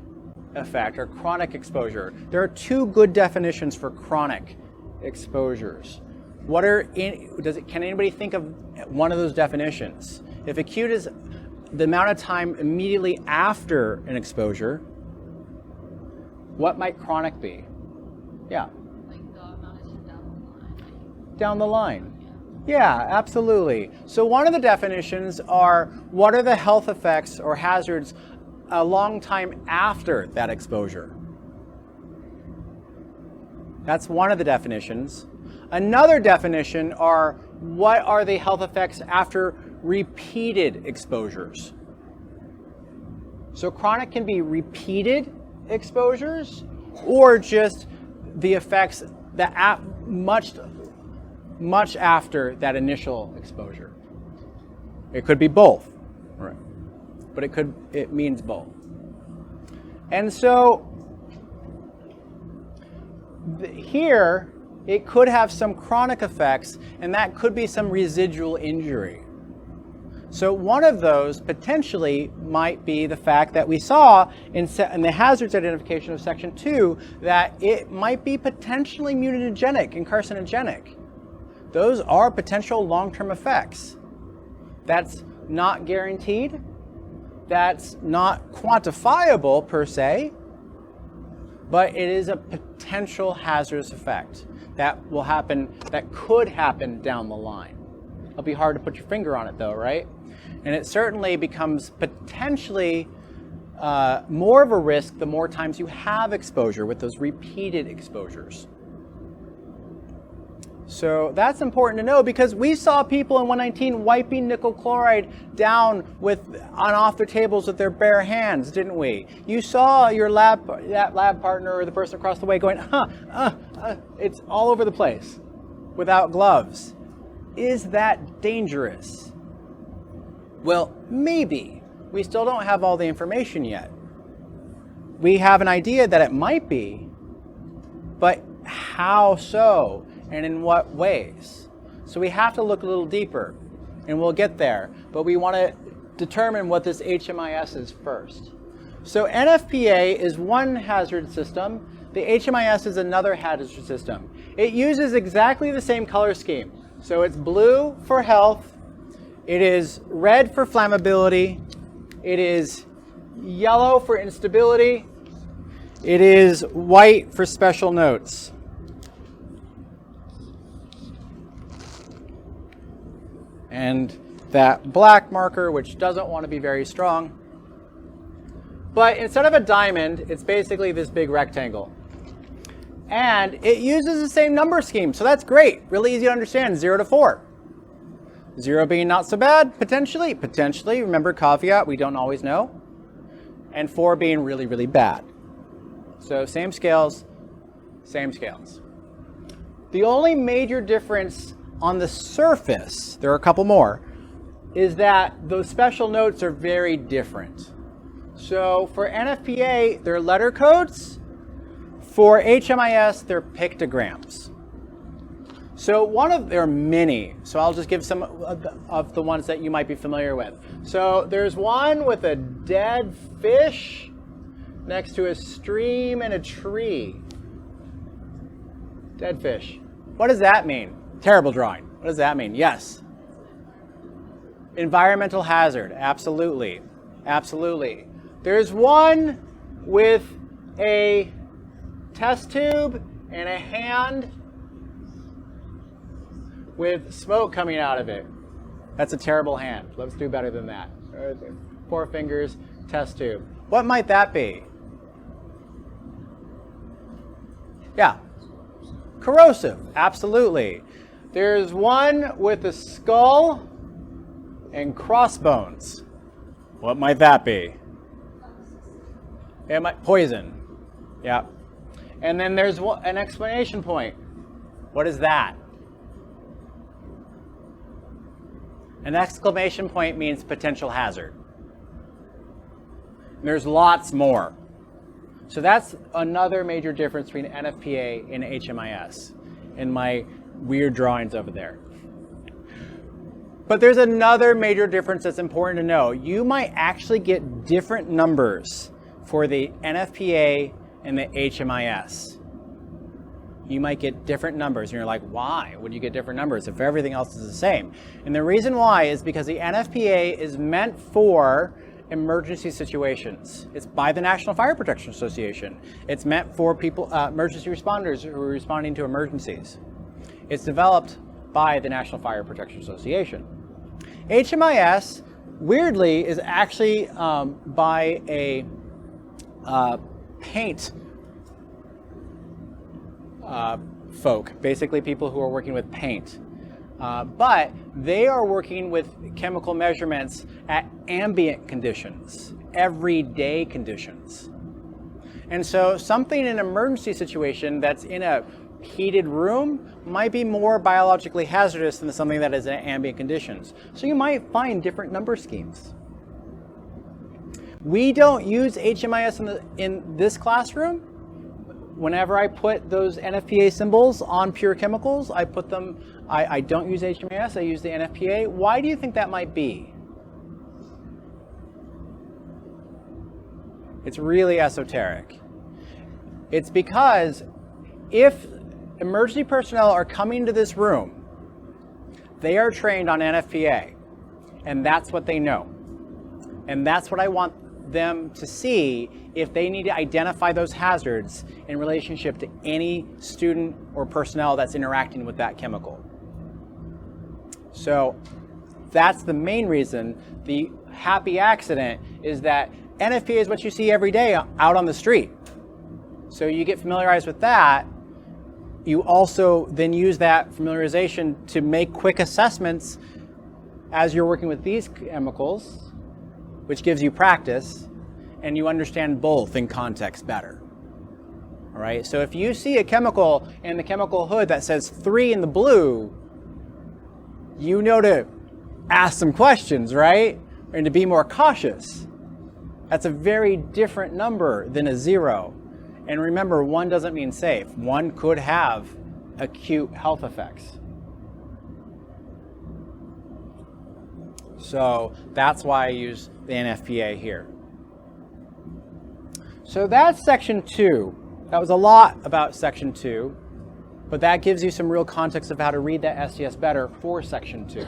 effect or chronic exposure? There are two good definitions for chronic exposures. Can anybody think of one of those definitions? If acute is the amount of time immediately after an exposure, what might chronic be? Yeah. Like the amount of time down the line. Down the line. Yeah, absolutely. So one of the definitions are what are the health effects or hazards a long time after that exposure? That's one of the definitions. Another definition are what are the health effects after repeated exposures? So chronic can be repeated exposures or just the effects that much after that initial exposure. It could be both, right? But it means both. And so here it could have some chronic effects, and that could be some residual injury. So one of those potentially might be the fact that we saw in the hazards identification of section 2 that it might be potentially mutagenic and carcinogenic. Those are potential long-term effects. That's not guaranteed. That's not quantifiable per se, but it is a potential hazardous effect that will happen, that could happen down the line. It'll be hard to put your finger on it though, right? And it certainly becomes potentially more of a risk the more times you have exposure with those repeated exposures. So that's important to know because we saw people in 119 wiping nickel chloride down on off their tables with their bare hands, didn't we? You saw your lab partner or the person across the way going, it's all over the place without gloves. Is that dangerous? Well, maybe. We still don't have all the information yet. We have an idea that it might be, but how so? And in what ways? So we have to look a little deeper, and we'll get there. But we want to determine what this HMIS is first. So NFPA is one hazard system. The HMIS is another hazard system. It uses exactly the same color scheme. So it's blue for health. It is red for flammability. It is yellow for instability. It is white for special notes. And that black marker, which doesn't want to be very strong. But instead of a diamond, it's basically this big rectangle. And it uses the same number scheme, so that's great. Really easy to understand, 0 to 4. 0 being not so bad, potentially. Potentially, remember caveat, we don't always know. And 4 being really, really bad. So same scales, same scales. The only major difference on the surface, there are a couple more, is that those special notes are very different. So for NFPA, they're letter codes. For HMIS, they're pictograms. So there are many, so I'll just give some of the ones that you might be familiar with. So there's one with a dead fish next to a stream and a tree. Dead fish. What does that mean? Terrible drawing. What does that mean? Yes? Environmental hazard, absolutely. Absolutely. There's one with a test tube and a hand with smoke coming out of it. That's a terrible hand. Let's do better than that. 4 fingers, test tube. What might that be? Yeah. Corrosive, absolutely. There's one with a skull and crossbones. What might that be? It might poison. Yeah. And then there's an exclamation point. What is that? An exclamation point means potential hazard. There's lots more. So that's another major difference between NFPA and HMIS in my weird drawings over there. But there's another major difference that's important to know. You might actually get different numbers for the NFPA and the HMIS. You might get different numbers, and you're like, why would you get different numbers if everything else is the same? And the reason why is because the NFPA is meant for emergency situations. It's by the National Fire Protection Association. It's meant for people, emergency responders who are responding to emergencies. It's developed by the National Fire Protection Association. HMIS, weirdly, is actually by a paint folk, basically people who are working with paint. But they are working with chemical measurements at ambient conditions, everyday conditions. And so something in an emergency situation that's in a heated room might be more biologically hazardous than something that is in ambient conditions. So you might find different number schemes. We don't use HMIS in this classroom. Whenever I put those NFPA symbols on pure chemicals, I put them, I don't use HMIS, I use the NFPA. Why do you think that might be? It's really esoteric. It's because if emergency personnel are coming to this room, they are trained on NFPA, and that's what they know. And that's what I want them to see if they need to identify those hazards in relationship to any student or personnel that's interacting with that chemical. So that's the main reason. The happy accident is that NFPA is what you see every day out on the street. So you get familiarized with that. You also then use that familiarization to make quick assessments as you're working with these chemicals, which gives you practice, and you understand both in context better. All right, so if you see a chemical in the chemical hood that says 3 in the blue, you know to ask some questions, right? And to be more cautious. That's a very different number than a 0. And remember, 1 doesn't mean safe. 1 could have acute health effects. So that's why I use the NFPA here. So that's section 2. That was a lot about section 2, but that gives you some real context of how to read that SDS better for section 2.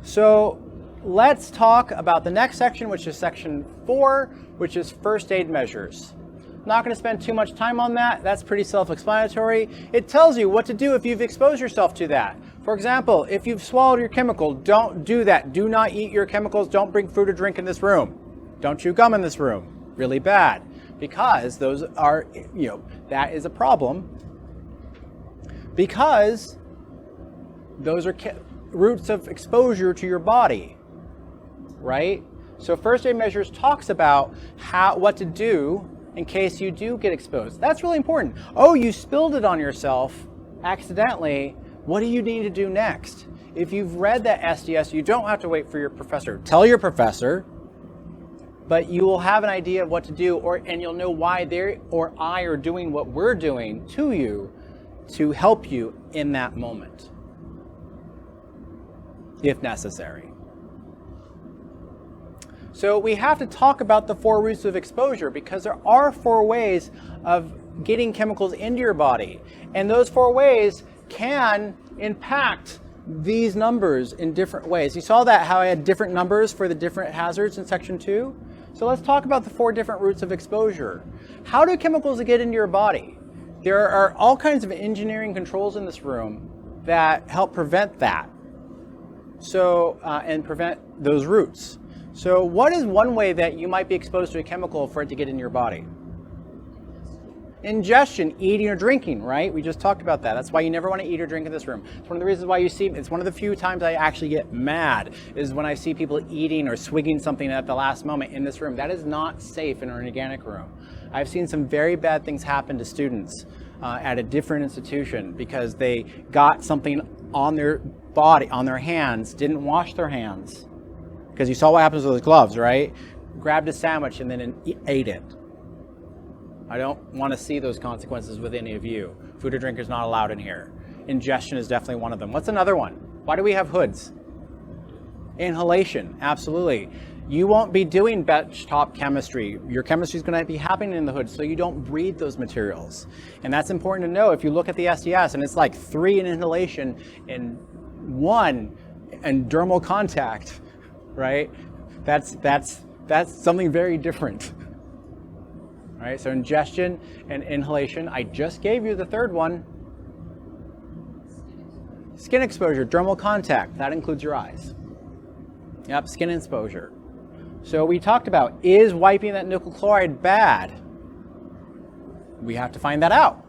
So let's talk about the next section, which is section 4, which is first aid measures. Not going to spend too much time on that. That's pretty self-explanatory. It tells you what to do if you've exposed yourself to that. For example, if you've swallowed your chemical, don't do that. Do not eat your chemicals. Don't bring food or drink in this room. Don't chew gum in this room. Really bad, because those are, that is a problem, because those are routes of exposure to your body, right? So first aid measures talks about what to do in case you do get exposed. That's really important. Oh, you spilled it on yourself accidentally. What do you need to do next? If you've read that SDS, you don't have to wait for your professor. Tell your professor, but you will have an idea of what to do, and you'll know why they or I are doing what we're doing to you to help you in that moment, if necessary. So we have to talk about the 4 routes of exposure, because there are 4 ways of getting chemicals into your body. And those 4 ways can impact these numbers in different ways. You saw that how I had different numbers for the different hazards in section 2? So let's talk about the 4 different routes of exposure. How do chemicals get into your body? There are all kinds of engineering controls in this room that help prevent that. So, and prevent those routes. So what is one way that you might be exposed to a chemical for it to get in your body? Ingestion, eating or drinking, right? We just talked about that. That's why you never want to eat or drink in this room. It's one of the reasons why you see, it's one of the few times I actually get mad is when I see people eating or swigging something at the last moment in this room. That is not safe in an organic room. I've seen some very bad things happen to students at a different institution because they got something on their body, on their hands, didn't wash their hands. Because you saw what happens with those gloves, right? Grabbed a sandwich and then ate it. I don't want to see those consequences with any of you. Food or drink is not allowed in here. Ingestion is definitely one of them. What's another one? Why do we have hoods? Inhalation, absolutely. You won't be doing benchtop chemistry. Your chemistry is going to be happening in the hood, so you don't breathe those materials. And that's important to know. If you look at the SDS, and it's like 3 in inhalation and 1 in dermal contact, right? That's something very different. Right, so ingestion and inhalation. I just gave you the third one. Skin exposure, dermal contact. That includes your eyes. Yep, skin exposure. So we talked about, is wiping that nickel chloride bad? We have to find that out.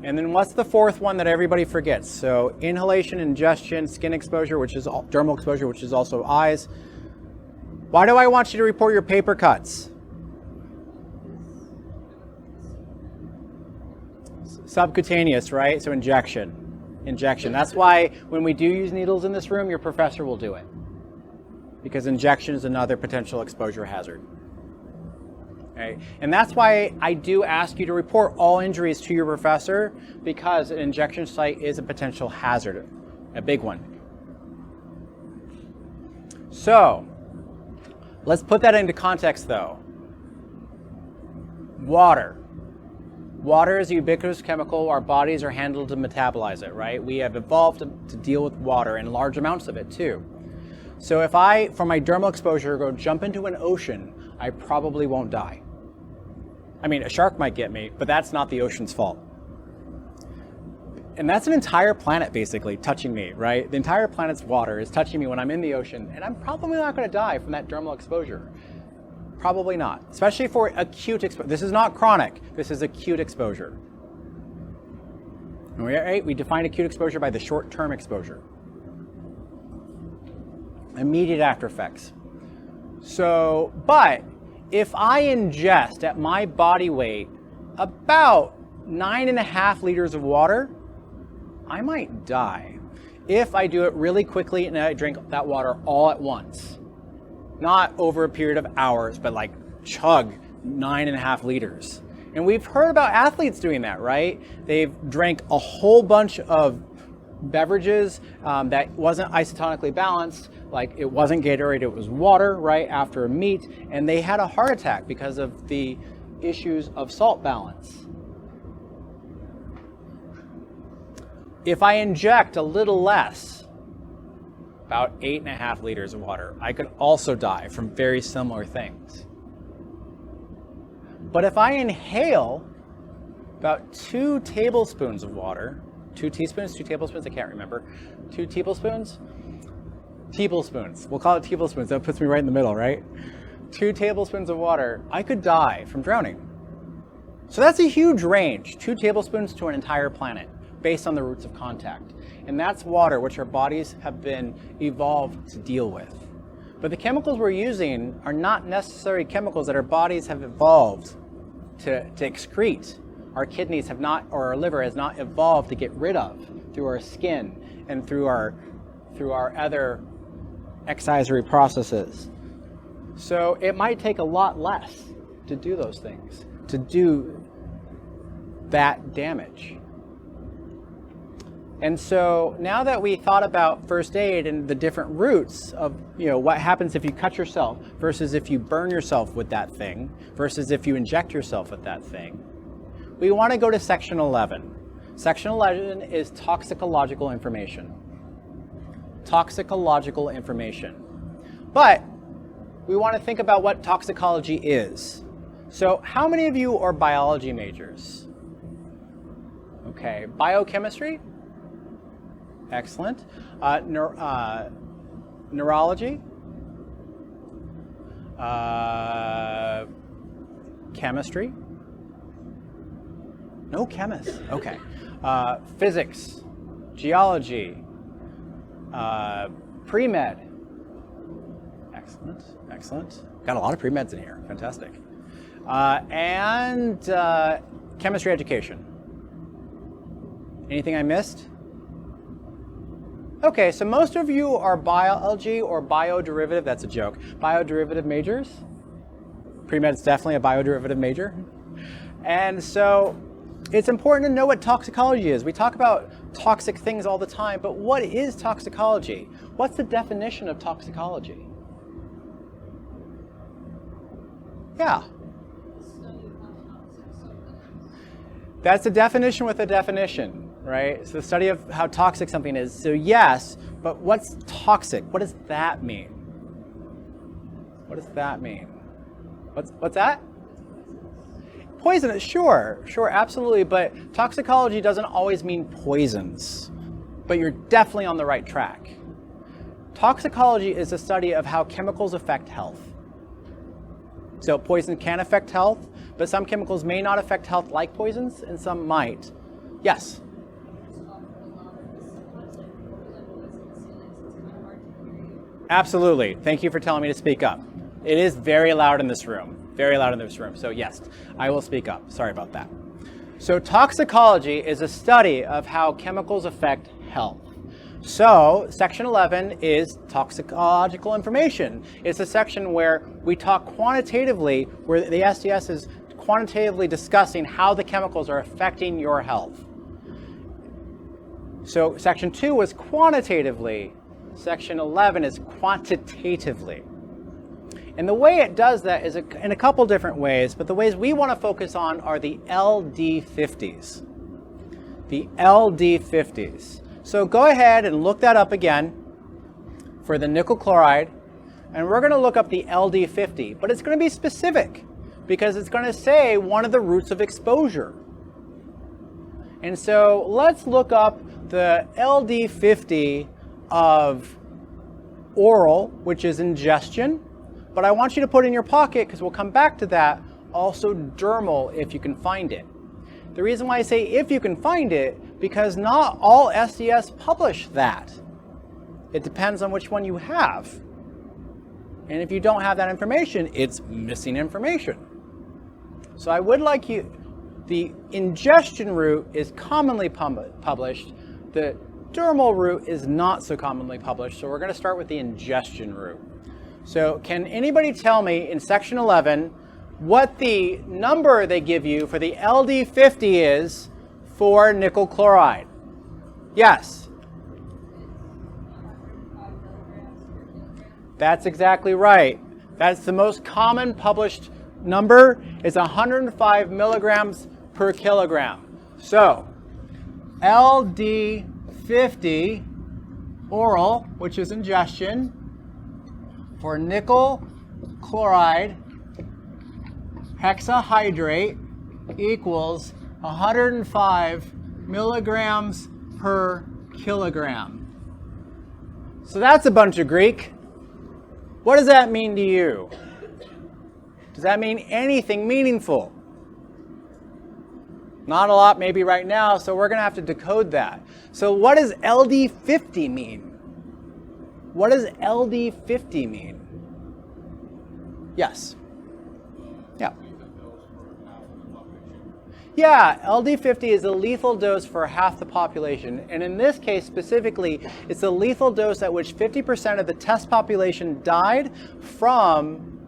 And then what's the 4th one that everybody forgets? So inhalation, ingestion, skin exposure, which is dermal exposure, which is also eyes. Why do I want you to report your paper cuts? Subcutaneous, right? So injection. That's why when we do use needles in this room, your professor will do it. Because injection is another potential exposure hazard. Okay? And that's why I do ask you to report all injuries to your professor, because an injection site is a potential hazard, a big one. So, let's put that into context though. Water. Water is a ubiquitous chemical. Our bodies are handled to metabolize it, right? We have evolved to deal with water and large amounts of it too. So if I, for my dermal exposure, go jump into an ocean, I probably won't die. I mean, a shark might get me, but that's not the ocean's fault. And that's an entire planet basically touching me, right? The entire planet's water is touching me when I'm in the ocean, and I'm probably not going to die from that dermal exposure. Probably not, especially for acute exposure. This is not chronic, this is acute exposure. All right, we define acute exposure by the short-term exposure. Immediate after effects. So, but if I ingest at my body weight about 9.5 liters of water, I might die if I do it really quickly and I drink that water all at once. Not over a period of hours, but like chug 9.5 liters. And we've heard about athletes doing that, right? They've drank a whole bunch of beverages that wasn't isotonically balanced, like it wasn't Gatorade, it was water, right, after a meet, and they had a heart attack because of the issues of salt balance. If I inject a little less, about 8.5 liters of water, I could also die from very similar things. But if I inhale about 2 tablespoons of water, 2 teaspoons, 2 tablespoons, I can't remember, 2 tablespoons? Tablespoons, we'll call it tablespoons, that puts me right in the middle, right? 2 tablespoons of water, I could die from drowning. So that's a huge range, 2 tablespoons to an entire planet, based on the routes of contact. And that's water, which our bodies have been evolved to deal with. But the chemicals we're using are not necessarily chemicals that our bodies have evolved to excrete. Our kidneys have not, or our liver has not evolved to get rid of through our skin and through our other excisory processes. So it might take a lot less to do those things, to do that damage. And so now that we thought about first aid and the different routes of, what happens if you cut yourself versus if you burn yourself with that thing versus if you inject yourself with that thing, we want to go to section 11. Section 11 is toxicological information. Toxicological information. But we want to think about what toxicology is. So how many of you are biology majors? Okay, biochemistry? Excellent. Neurology? Chemistry? No chemists. Okay. Physics, geology, pre-med. Excellent, excellent. Got a lot of pre-meds in here. Fantastic. And chemistry education. Anything I missed? Okay, so most of you are biology or bioderivative. That's a joke. Bioderivative majors. Pre-med's definitely a bioderivative major. And so it's important to know what toxicology is. We talk about toxic things all the time, but what is toxicology? What's the definition of toxicology? Yeah. That's a definition with a definition, right? So the study of how toxic something is. So yes, but what's toxic? What does that mean? What does that mean? What's that? Poisonous, sure, absolutely, but toxicology doesn't always mean poisons, but you're definitely on the right track. Toxicology is a study of how chemicals affect health. So poison can affect health, but some chemicals may not affect health like poisons, and some might. Yes? Absolutely. Thank you for telling me to speak up. It is very loud in this room. Very loud in this room. So yes, I will speak up. Sorry about that. So toxicology is a study of how chemicals affect health. So section 11 is toxicological information. It's a section where we talk quantitatively, where the SDS is quantitatively discussing how the chemicals are affecting your health. So section 2 was quantitatively. Section 11 is quantitatively. And the way it does that is in a couple different ways, but the ways we want to focus on are the LD50s. The LD50s. So go ahead and look that up again for the nickel chloride, and we're going to look up the LD50, but it's going to be specific because it's going to say one of the routes of exposure. And so let's look up the LD50 of oral, which is ingestion. But I want you to put in your pocket, because we'll come back to that, also dermal if you can find it. The reason why I say if you can find it, because not all SDS publish that. It depends on which one you have. And if you don't have that information, it's missing information. So I would like you, the ingestion route is commonly published. The dermal route is not so commonly published. So we're going to start with the ingestion route. So can anybody tell me in section 11 what the number they give you for the LD50 is for nickel chloride? Yes. That's exactly right. That's the most common published number is 105 milligrams per kilogram. So LD50 oral, which is ingestion, for nickel chloride hexahydrate equals 105 milligrams per kilogram. So that's a bunch of Greek. What does that mean to you? Does that mean anything meaningful? Not a lot maybe right now, so we're going to have to decode that. So what does LD50 mean? What does LD50 mean? Yes. Yeah. Yeah, LD50 is a lethal dose for half the population. And in this case specifically, it's a lethal dose at which 50% of the test population died from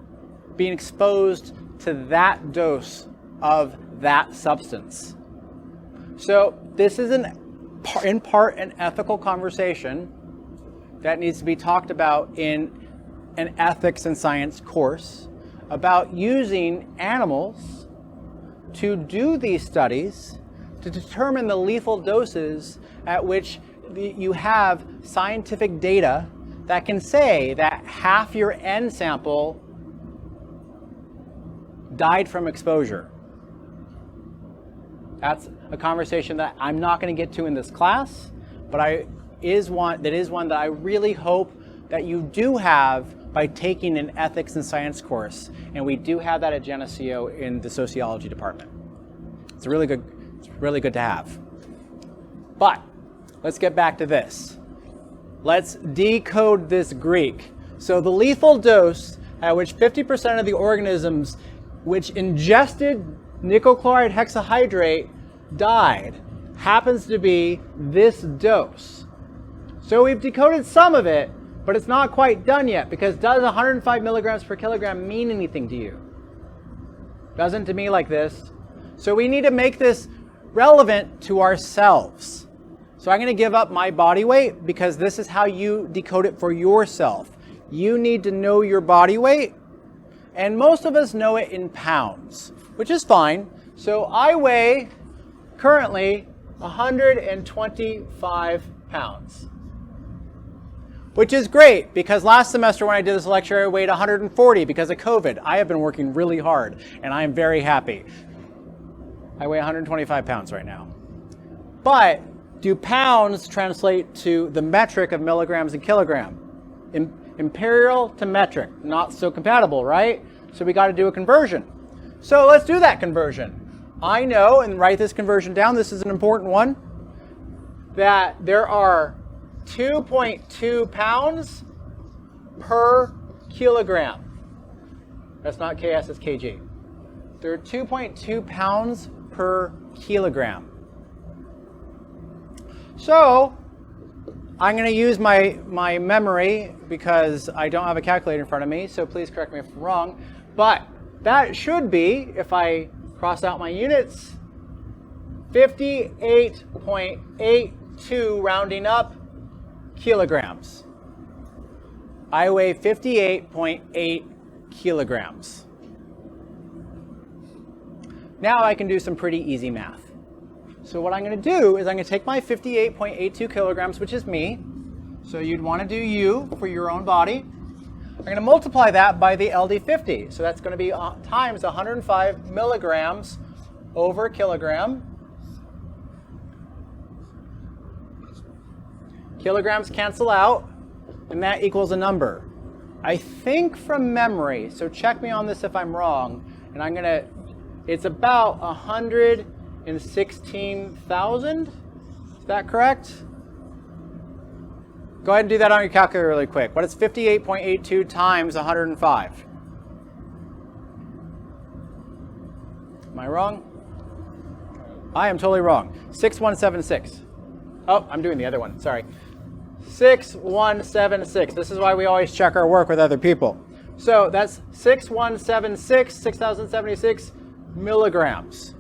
being exposed to that dose of that substance. So this is in part an ethical conversation that needs to be talked about in an ethics and science course about using animals to do these studies to determine the lethal doses at which you have scientific data that can say that half your N sample died from exposure. That's a conversation that I'm not going to get to in this class, but that is one that I really hope that you do have by taking an ethics and science course, and we do have that at Geneseo in the sociology department. It's really good to have. But let's get back to this. Let's decode this Greek. So the lethal dose at which 50% of the organisms which ingested nickel chloride hexahydrate died happens to be this dose. So we've decoded some of it, but it's not quite done yet, because does 105 milligrams per kilogram mean anything to you? Doesn't to me like this. So we need to make this relevant to ourselves. So I'm going to give up my body weight, because this is how you decode it for yourself. You need to know your body weight, and most of us know it in pounds, which is fine. So I weigh currently 125 pounds, which is great, because last semester when I did this lecture, I weighed 140 because of COVID. I have been working really hard, and I am very happy. I weigh 125 pounds right now. But do pounds translate to the metric of milligrams and kilogram? Imperial to metric, not so compatible, right? So we got to do a conversion. So let's do that conversion. I know, and write this conversion down, this is an important one, that there are 2.2 pounds per kilogram. That's not KS, it's kg. There are 2.2 pounds per kilogram. So I'm going to use my memory, because I don't have a calculator in front of me, so please correct me if I'm wrong. But that should be, if I cross out my units, 58.82 rounding up kilograms. I weigh 58.8 kilograms. Now I can do some pretty easy math. So what I'm going to do is I'm going to take my 58.82 kilograms, which is me. So you'd want to do you for your own body. I'm going to multiply that by the LD50. So that's going to be times 105 milligrams over kilogram. Kilograms cancel out, and that equals a number. I think from memory, so check me on this if I'm wrong, and it's about 116,000. Is that correct? Go ahead and do that on your calculator really quick. What is 58.82 times 105? Am I wrong? I am totally wrong. 6176. Oh, I'm doing the other one. Sorry. 6176. This is why we always check our work with other people. So that's 6076 milligrams.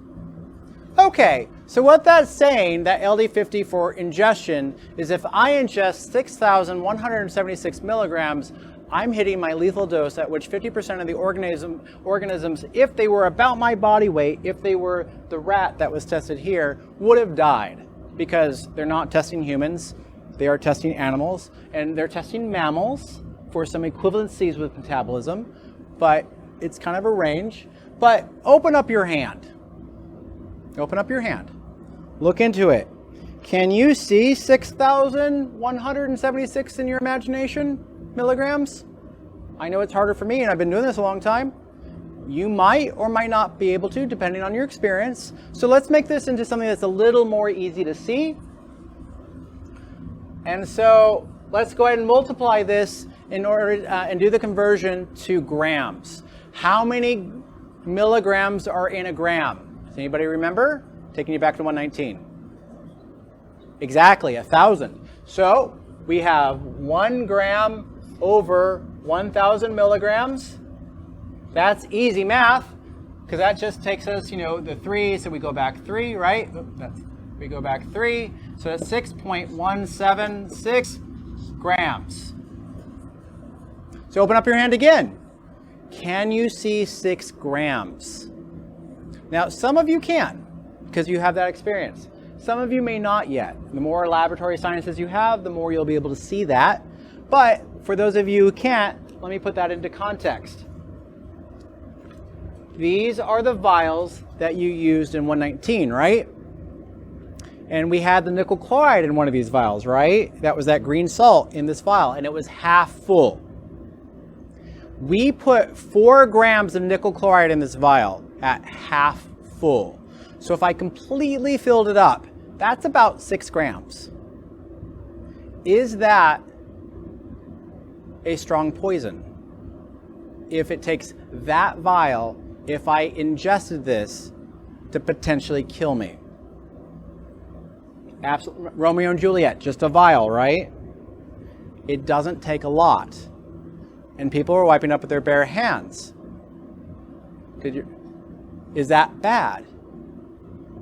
Okay, so what that's saying, that LD50 for ingestion, is if I ingest 6,176 milligrams, I'm hitting my lethal dose at which 50% of the organisms, if they were about my body weight, if they were the rat that was tested here, would have died, because they're not testing humans, they are testing animals, and they're testing mammals for some equivalencies with metabolism, but it's kind of a range. But open up your hand. Open up your hand. Look into it. Can you see 6,176 in your imagination milligrams? I know it's harder for me, and I've been doing this a long time. You might or might not be able to, depending on your experience. So let's make this into something that's a little more easy to see. And so let's go ahead and multiply this in order and do the conversion to grams. How many milligrams are in a gram? Does anybody remember? Taking you back to 119. Exactly, 1,000. So we have 1 gram over 1,000 milligrams. That's easy math, because that just takes us, the 3, so we go back 3, right? We go back 3, so that's 6.176 grams. So open up your hand again. Can you see 6 grams? Now, some of you can. because you have that experience. Some of you may not yet. The more laboratory sciences you have, the more you'll be able to see that. But for those of you who can't, let me put that into context. These are the vials that you used in 119, right? And we had the nickel chloride in one of these vials, right? That was that green salt in this vial, and it was half full. We put 4 grams of nickel chloride in this vial at half full. So if I completely filled it up, that's about 6 grams. Is that a strong poison? If it takes that vial, if I ingested this to potentially kill me. Absolutely. Romeo and Juliet, just a vial, right? It doesn't take a lot. And people are wiping up with their bare hands. Is that bad?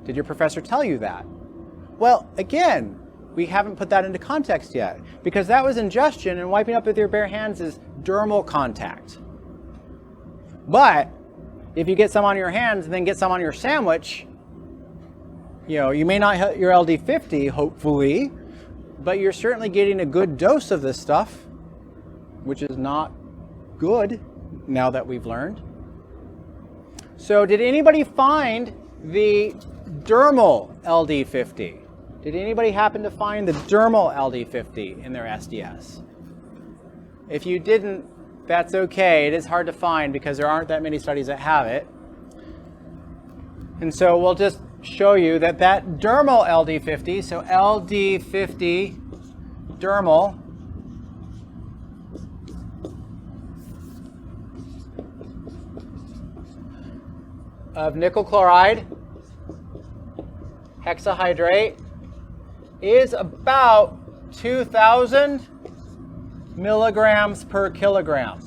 Did your professor tell you that? Well, again, we haven't put that into context yet, because that was ingestion, and wiping up with your bare hands is dermal contact. But if you get some on your hands and then get some on your sandwich, you may not hit your LD50, hopefully, but you're certainly getting a good dose of this stuff, which is not good now that we've learned. So did anybody find the dermal LD50? Did anybody happen to find the dermal LD50 in their SDS? If you didn't, that's okay. It is hard to find because there aren't that many studies that have it. And so we'll just show you that dermal LD50, so LD50 dermal, of nickel chloride hexahydrate is about 2,000 milligrams per kilogram.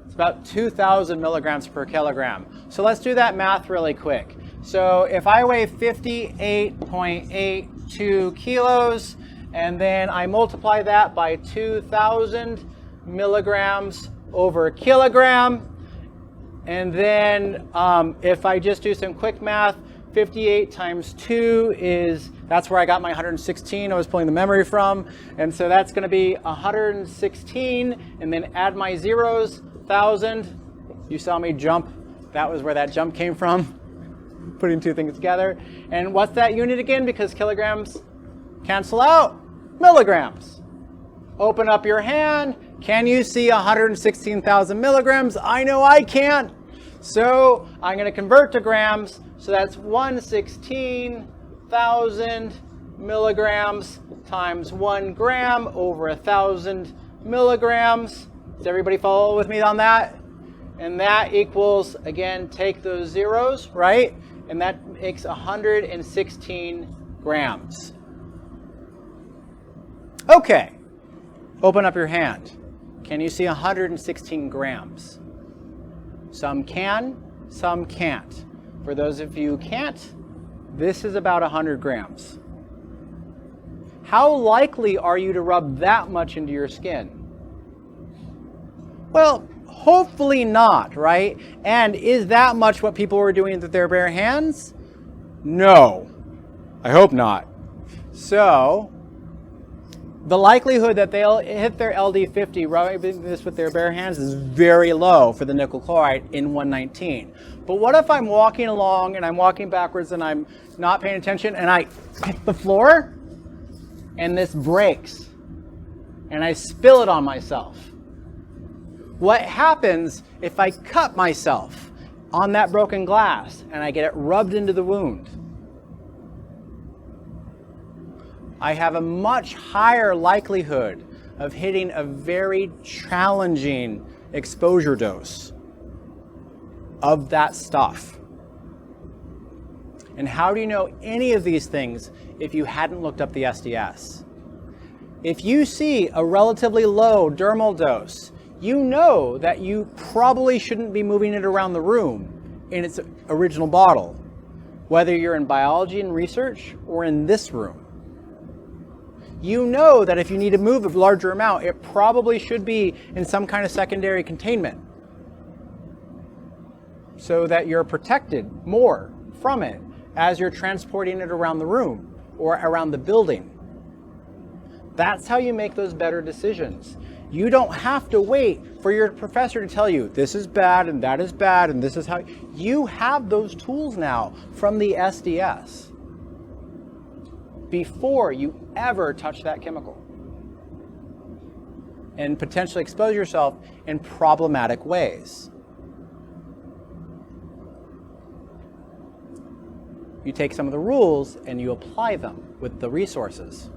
It's about 2,000 milligrams per kilogram. So let's do that math really quick. So if I weigh 58.82 kilos, and then I multiply that by 2,000 milligrams over a kilogram, and then if I just do some quick math, 58 times 2 is, that's where I got my 116 I was pulling the memory from. And so that's going to be 116, and then add my zeros, 1,000. You saw me jump. That was where that jump came from, putting two things together. And what's that unit again? Because kilograms cancel out. Milligrams. Open up your hand. Can you see 116,000 milligrams? I know I can't. So I'm going to convert to grams. So that's 116,000 milligrams times 1 gram over 1,000 milligrams. Does everybody follow with me on that? And that equals, again, take those zeros, right? And that makes 116 grams. Okay. Open up your hand. Can you see 116 grams? Some can, some can't. For those of you who can't, this is about 100 grams. How likely are you to rub that much into your skin? Well, hopefully not, right? And is that much what people were doing with their bare hands? No, I hope not. So, the likelihood that they'll hit their LD50 rubbing this with their bare hands is very low for the nickel chloride in 119. But what if I'm walking along and I'm walking backwards and I'm not paying attention and I hit the floor and this breaks and I spill it on myself? What happens if I cut myself on that broken glass and I get it rubbed into the wound? I have a much higher likelihood of hitting a very challenging exposure dose of that stuff. And how do you know any of these things if you hadn't looked up the SDS? If you see a relatively low dermal dose, you know that you probably shouldn't be moving it around the room in its original bottle, whether you're in biology and research or in this room. You know that if you need to move a larger amount, it probably should be in some kind of secondary containment so that you're protected more from it as you're transporting it around the room or around the building. That's how you make those better decisions. You don't have to wait for your professor to tell you this is bad and that is bad and this is how. You have those tools now from the SDS before you ever touch that chemical and potentially expose yourself in problematic ways. You take some of the rules and you apply them with the resources.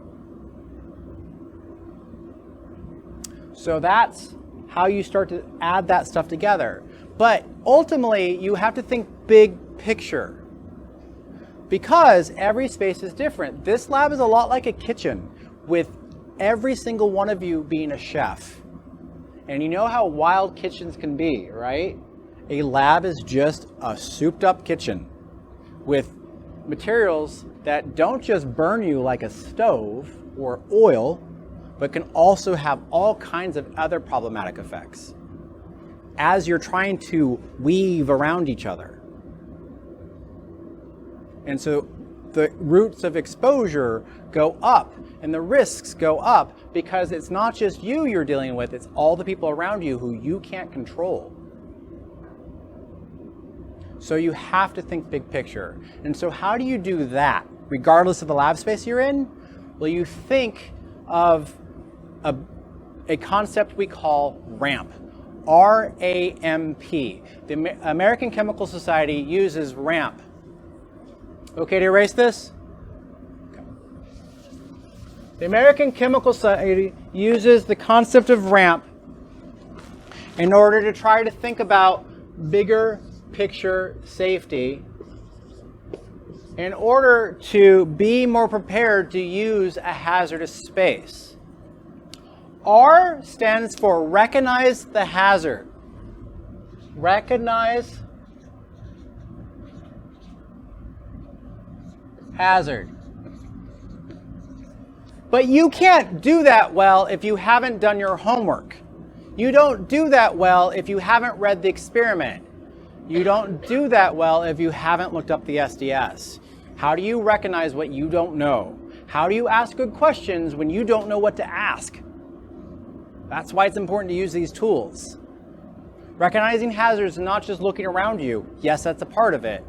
So that's how you start to add that stuff together. But ultimately, you have to think big picture because every space is different. This lab is a lot like a kitchen with every single one of you being a chef. And you know how wild kitchens can be, right? A lab is just a souped up kitchen with materials that don't just burn you like a stove or oil, but can also have all kinds of other problematic effects as you're trying to weave around each other. And so the roots of exposure go up and the risks go up because it's not just you you're dealing with, it's all the people around you who you can't control. So you have to think big picture. And so how do you do that, regardless of the lab space you're in? Well, you think of a concept we call RAMP, R-A-M-P. The American Chemical Society uses RAMP. Okay to erase this? Okay. The American Chemical Society uses the concept of RAMP in order to try to think about bigger picture safety in order to be more prepared to use a hazardous space. R stands for recognize the hazard. Recognize hazard. But you can't do that well if you haven't done your homework. You don't do that well if you haven't read the experiment. You don't do that well if you haven't looked up the SDS. How do you recognize what you don't know? How do you ask good questions when you don't know what to ask? That's why it's important to use these tools. Recognizing hazards is not just looking around you. Yes, that's a part of it.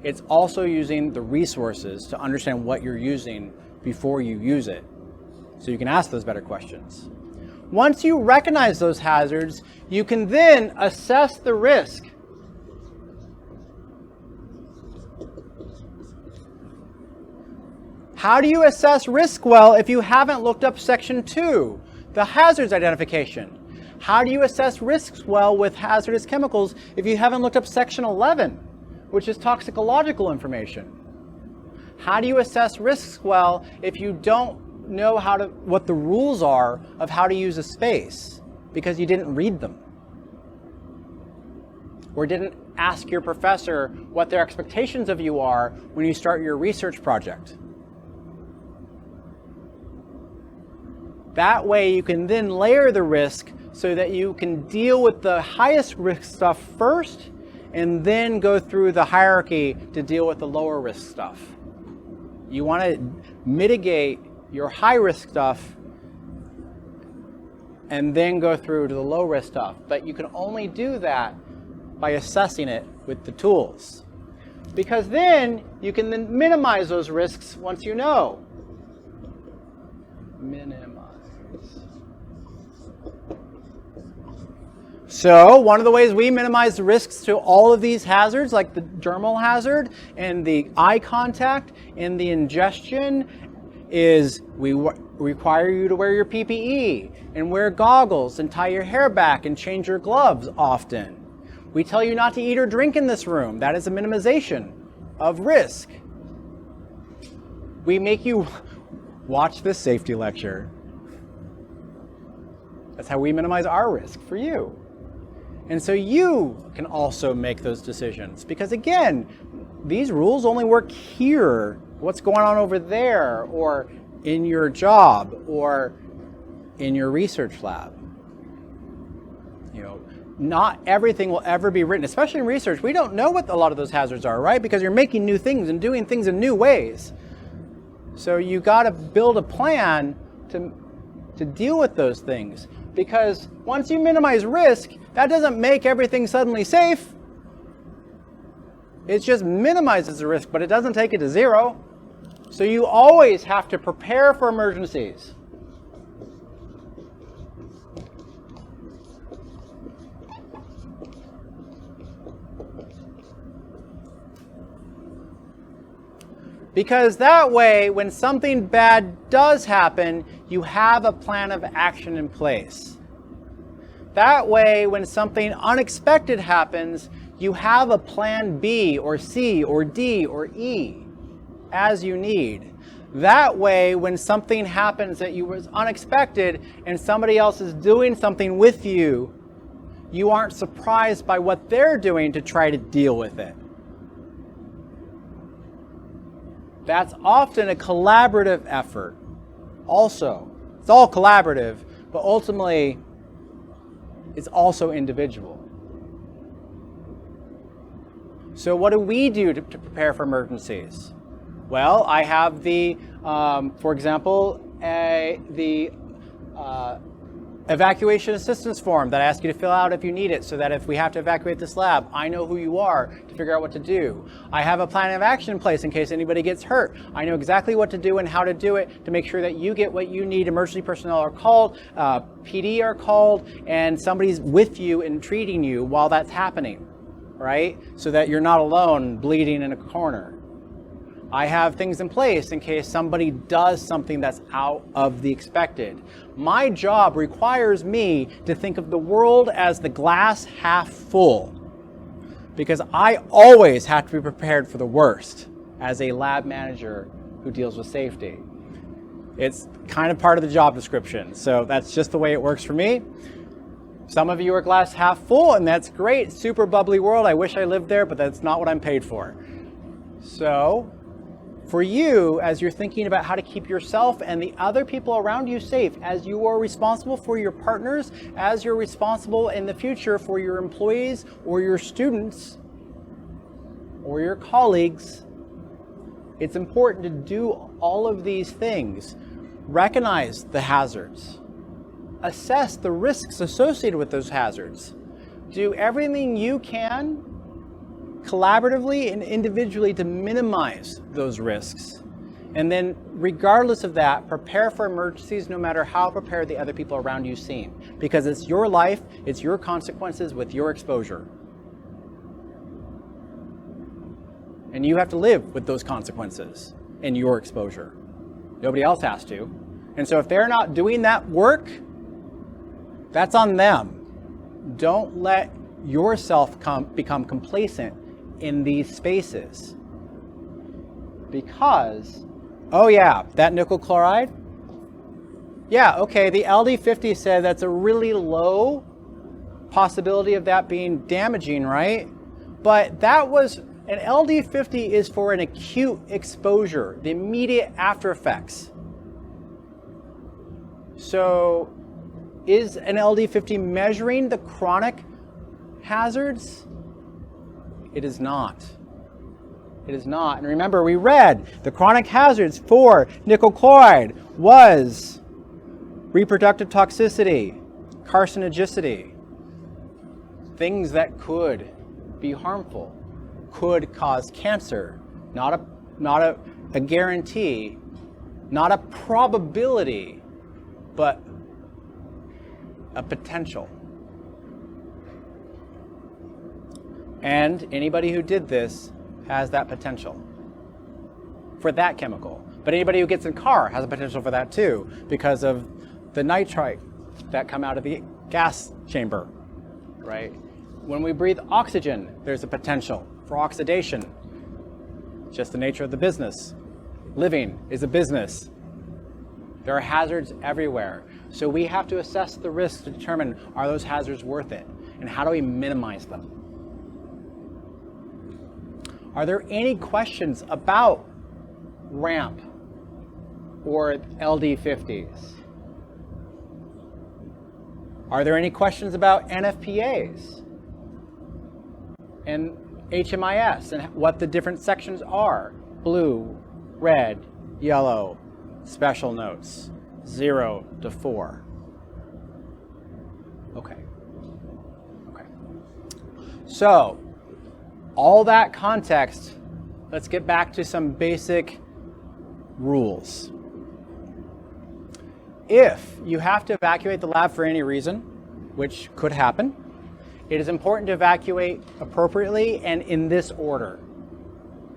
It's also using the resources to understand what you're using before you use it, so you can ask those better questions. Once you recognize those hazards, you can then assess the risk. How do you assess risk well if you haven't looked up Section 2? The hazards identification. How do you assess risks well with hazardous chemicals if you haven't looked up Section 11, which is toxicological information? How do you assess risks well if you don't know what the rules are of how to use a space because you didn't read them? Or didn't ask your professor what their expectations of you are when you start your research project? That way you can then layer the risk so that you can deal with the highest risk stuff first and then go through the hierarchy to deal with the lower risk stuff. You want to mitigate your high risk stuff and then go through to the low risk stuff. But you can only do that by assessing it with the tools. Because then you can then minimize those risks once you know. Minimize. So one of the ways we minimize the risks to all of these hazards, like the dermal hazard and the eye contact and the ingestion, is we require you to wear your PPE and wear goggles and tie your hair back and change your gloves often. We tell you not to eat or drink in this room. That is a minimization of risk. We make you watch this safety lecture. That's how we minimize our risk for you. And so you can also make those decisions because, again, these rules only work here. What's going on over there, or in your job, or in your research lab. not everything will ever be written, especially in research. We don't know what a lot of those hazards are, right? Because you're making new things and doing things in new ways. So you got to build a plan to deal with those things. Because once you minimize risk, that doesn't make everything suddenly safe. It just minimizes the risk, but it doesn't take it to zero. So you always have to prepare for emergencies. Because that way, when something bad does happen, you have a plan of action in place. That way, when something unexpected happens, you have a plan B or C or D or E as you need. That way, when something happens that was unexpected and somebody else is doing something with you, you aren't surprised by what they're doing to try to deal with it. That's often a collaborative effort. Also, it's all collaborative, but ultimately, it's also individual. So what do we do to prepare for emergencies? Well, I have for example, the evacuation assistance form that I ask you to fill out if you need it, so that if we have to evacuate this lab, I know who you are to figure out what to do. I have a plan of action in place in case anybody gets hurt. I know exactly what to do and how to do it to make sure that you get what you need. Emergency personnel are called, PD are called, and somebody's with you and treating you while that's happening, right? So that you're not alone bleeding in a corner. I have things in place in case somebody does something that's out of the expected. My job requires me to think of the world as the glass half full, because I always have to be prepared for the worst as a lab manager who deals with safety. It's kind of part of the job description, so that's just the way it works for me. Some of you are glass half full, and that's great. Super bubbly world. I wish I lived there, but that's not what I'm paid for. So, for you, as you're thinking about how to keep yourself and the other people around you safe, as you are responsible for your partners, as you're responsible in the future for your employees or your students or your colleagues, it's important to do all of these things. Recognize the hazards. Assess the risks associated with those hazards. Do everything you can collaboratively and individually to minimize those risks. And then, regardless of that, prepare for emergencies no matter how prepared the other people around you seem. Because it's your life, it's your consequences with your exposure. And you have to live with those consequences in your exposure. Nobody else has to. And so if they're not doing that work, that's on them. Don't let yourself become complacent in these spaces. Because, oh yeah, that nickel chloride? Yeah, okay, the LD50 said that's a really low possibility of that being damaging, right? But that was, an LD50 is for an acute exposure, the immediate after effects. So, is an LD50 measuring the chronic hazards? It is not. It is not. And remember, we read the chronic hazards for nickel chloride was reproductive toxicity, carcinogenicity, things that could be harmful, could cause cancer, not a guarantee, not a probability, but a potential. And anybody who did this has that potential for that chemical. But anybody who gets in a car has a potential for that too, because of the nitrite that come out of the gas chamber, right? When we breathe oxygen, there's a potential for oxidation. Just the nature of the business. Living is a business. There are hazards everywhere. So we have to assess the risks to determine, are those hazards worth it? And how do we minimize them? Are there any questions about ramp or LD50s? Are there any questions about NFPAs and HMIS and what the different sections are? Blue, red, yellow, special notes, 0 to 4. Okay. Okay. So, all that context, let's get back to some basic rules. If you have to evacuate the lab for any reason, which could happen, it is important to evacuate appropriately and in this order.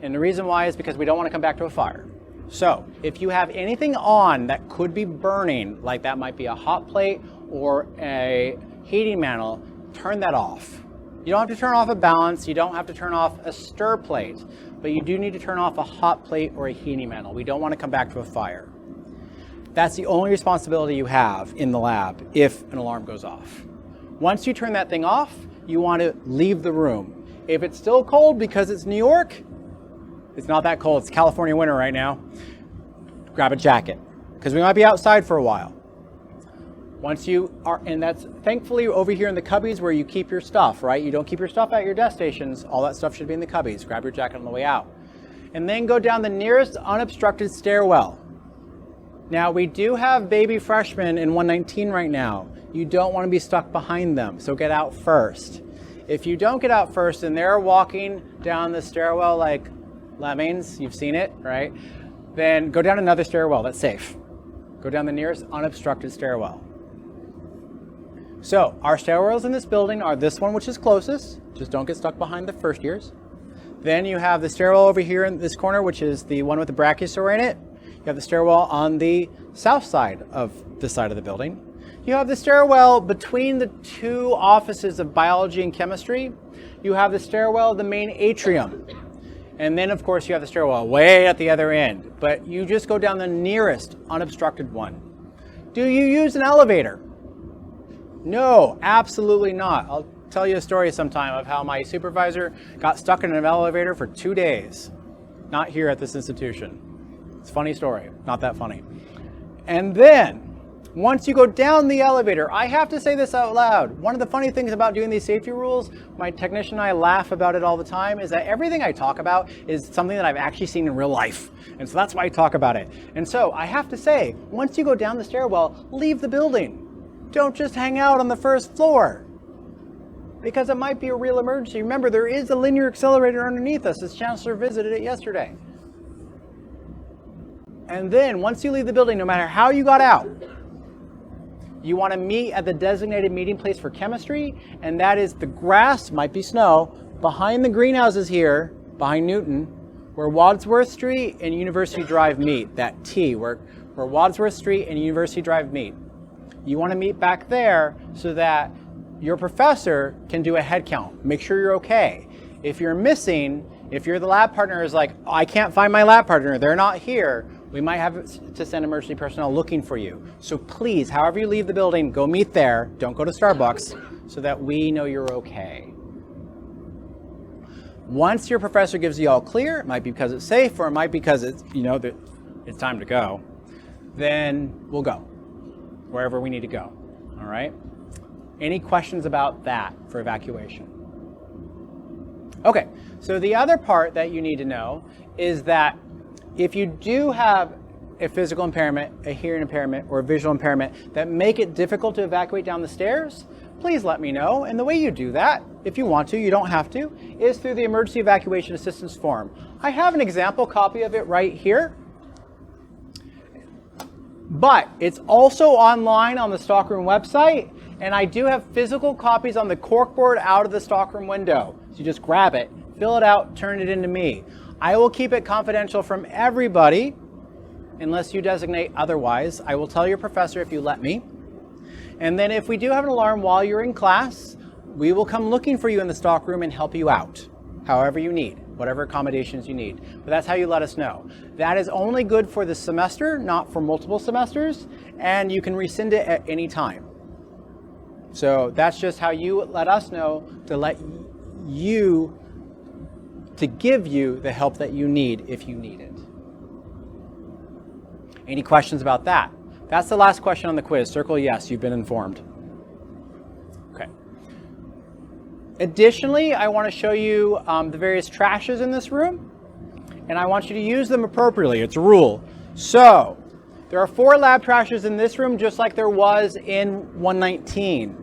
And the reason why is because we don't want to come back to a fire. So if you have anything on that could be burning, like that might be a hot plate or a heating mantle, turn that off. You don't have to turn off a balance, you don't have to turn off a stir plate, but you do need to turn off a hot plate or a heating mantle. We don't want to come back to a fire. That's the only responsibility you have in the lab if an alarm goes off. Once you turn that thing off, you want to leave the room. If it's still cold because it's New York, it's not that cold, it's California winter right now, grab a jacket, because we might be outside for a while. Once you are, and that's thankfully over here in the cubbies where you keep your stuff, right? You don't keep your stuff at your desk stations, all that stuff should be in the cubbies. Grab your jacket on the way out. And then go down the nearest unobstructed stairwell. Now, we do have baby freshmen in 119 right now. You don't want to be stuck behind them, so get out first. If you don't get out first and they're walking down the stairwell like lemmings, you've seen it, right? Then go down another stairwell that's safe. Go down the nearest unobstructed stairwell. So, our stairwells in this building are this one, which is closest. Just don't get stuck behind the first years. Then you have the stairwell over here in this corner, which is the one with the brachiosaur in it. You have the stairwell on the south side of this side of the building. You have the stairwell between the two offices of biology and chemistry. You have the stairwell of the main atrium. And then, of course, you have the stairwell way at the other end. But you just go down the nearest unobstructed one. Do you use an elevator? No, absolutely not. I'll tell you a story sometime of how my supervisor got stuck in an elevator for 2 days. Not here at this institution. It's a funny story, not that funny. And then, once you go down the elevator, I have to say this out loud. One of the funny things about doing these safety rules, my technician and I laugh about it all the time, is that everything I talk about is something that I've actually seen in real life. And so that's why I talk about it. And so I have to say, once you go down the stairwell, leave the building. Don't just hang out on the first floor, because it might be a real emergency. Remember, there is a linear accelerator underneath us, as Chancellor visited it yesterday. And then, once you leave the building, no matter how you got out, you want to meet at the designated meeting place for chemistry, and that is the grass, might be snow, behind the greenhouses here, behind Newton, where Wadsworth Street and University Drive meet, that T, where Wadsworth Street and University Drive meet. You want to meet back there so that your professor can do a head count. Make sure you're okay. If you're missing, if you're the lab partner is like, oh, I can't find my lab partner, they're not here, we might have to send emergency personnel looking for you. So please, however you leave the building, go meet there. Don't go to Starbucks so that we know you're okay. Once your professor gives you all clear, it might be because it's safe or it might be because it's, it's time to go, then we'll go wherever we need to go, all right? Any questions about that for evacuation? Okay, so the other part that you need to know is that if you do have a physical impairment, a hearing impairment, or a visual impairment that make it difficult to evacuate down the stairs, please let me know. And the way you do that, if you want to, you don't have to, is through the Emergency Evacuation Assistance Form. I have an example copy of it right here. But it's also online on the Stockroom website, and I do have physical copies on the corkboard out of the Stockroom window. So you just grab it, fill it out, turn it into me. I will keep it confidential from everybody unless you designate otherwise. I will tell your professor if you let me. And then if we do have an alarm while you're in class, we will come looking for you in the stockroom and help you out, however you need, whatever accommodations you need. But that's how you let us know. That is only good for the semester, not for multiple semesters, and you can rescind it at any time. So that's just how you let us know to give you the help that you need if you need it. Any questions about that? That's the last question on the quiz. Circle yes, you've been informed. Additionally, I want to show you the various trashes in this room, and I want you to use them appropriately. It's a rule. So, there are 4 lab trashes in this room, just like there was in 119.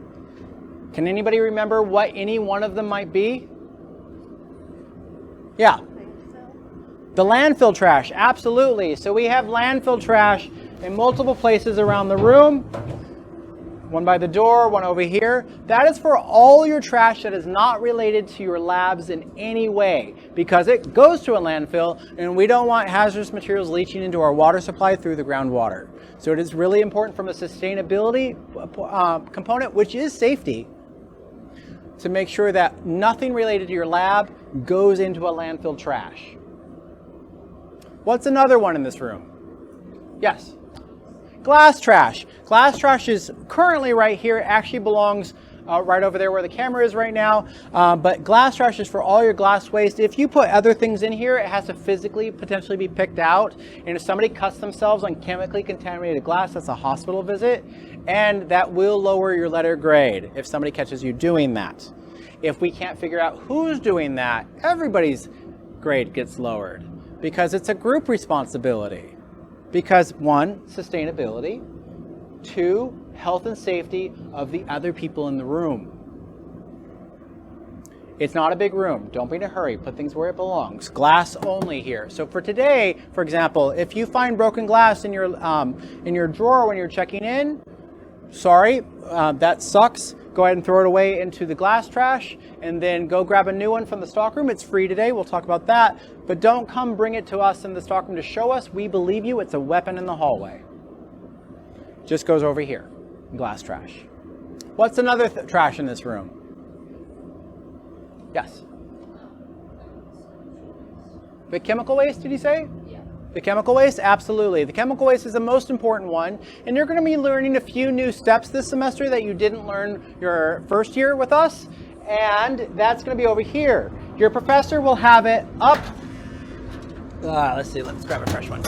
Can anybody remember what any one of them might be? Yeah. The landfill trash, absolutely. So we have landfill trash in multiple places around the room. One by the door, one over here. That is for all your trash that is not related to your labs in any way, because it goes to a landfill and we don't want hazardous materials leaching into our water supply through the groundwater. So it is really important from a sustainability component, which is safety, to make sure that nothing related to your lab goes into a landfill trash. What's another one in this room? Yes? Glass trash. Glass trash is currently right here. It actually belongs right over there where the camera is right now. But glass trash is for all your glass waste. If you put other things in here, it has to physically potentially be picked out. And if somebody cuts themselves on chemically contaminated glass, that's a hospital visit. And that will lower your letter grade if somebody catches you doing that. If we can't figure out who's doing that, everybody's grade gets lowered because it's a group responsibility. Because 1, sustainability, 2, health and safety of the other people in the room. It's not a big room. Don't be in a hurry. Put things where it belongs. Glass only here. So for today, for example, if you find broken glass in your drawer when you're checking in, sorry, that sucks. Go ahead and throw it away into the glass trash and then go grab a new one from the stockroom. It's free today. We'll talk about that. But don't come bring it to us in the stockroom to show us. We believe you. It's a weapon in the hallway. Just goes over here, glass trash. What's another trash in this room? Yes? The chemical waste, did you say? Yeah. The chemical waste? Absolutely. The chemical waste is the most important one, and you're going to be learning a few new steps this semester that you didn't learn your first year with us, and that's going to be over here. Your professor will have it up. Let's see, let's grab a fresh one.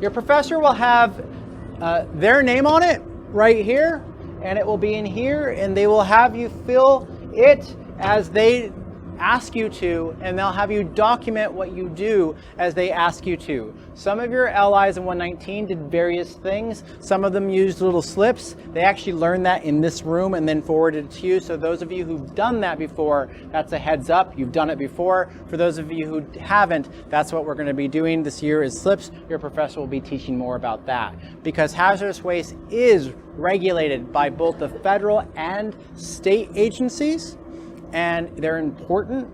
Your professor will have their name on it right here, and it will be in here, and they will have you fill it as they ask you to, and they'll have you document what you do as they ask you to. Some of your LIs in 119 did various things. Some of them used little slips. They actually learned that in this room and then forwarded it to you. So those of you who've done that before, that's a heads up. You've done it before. For those of you who haven't, that's what we're going to be doing this year is slips. Your professor will be teaching more about that, because hazardous waste is regulated by both the federal and state agencies, and they're important.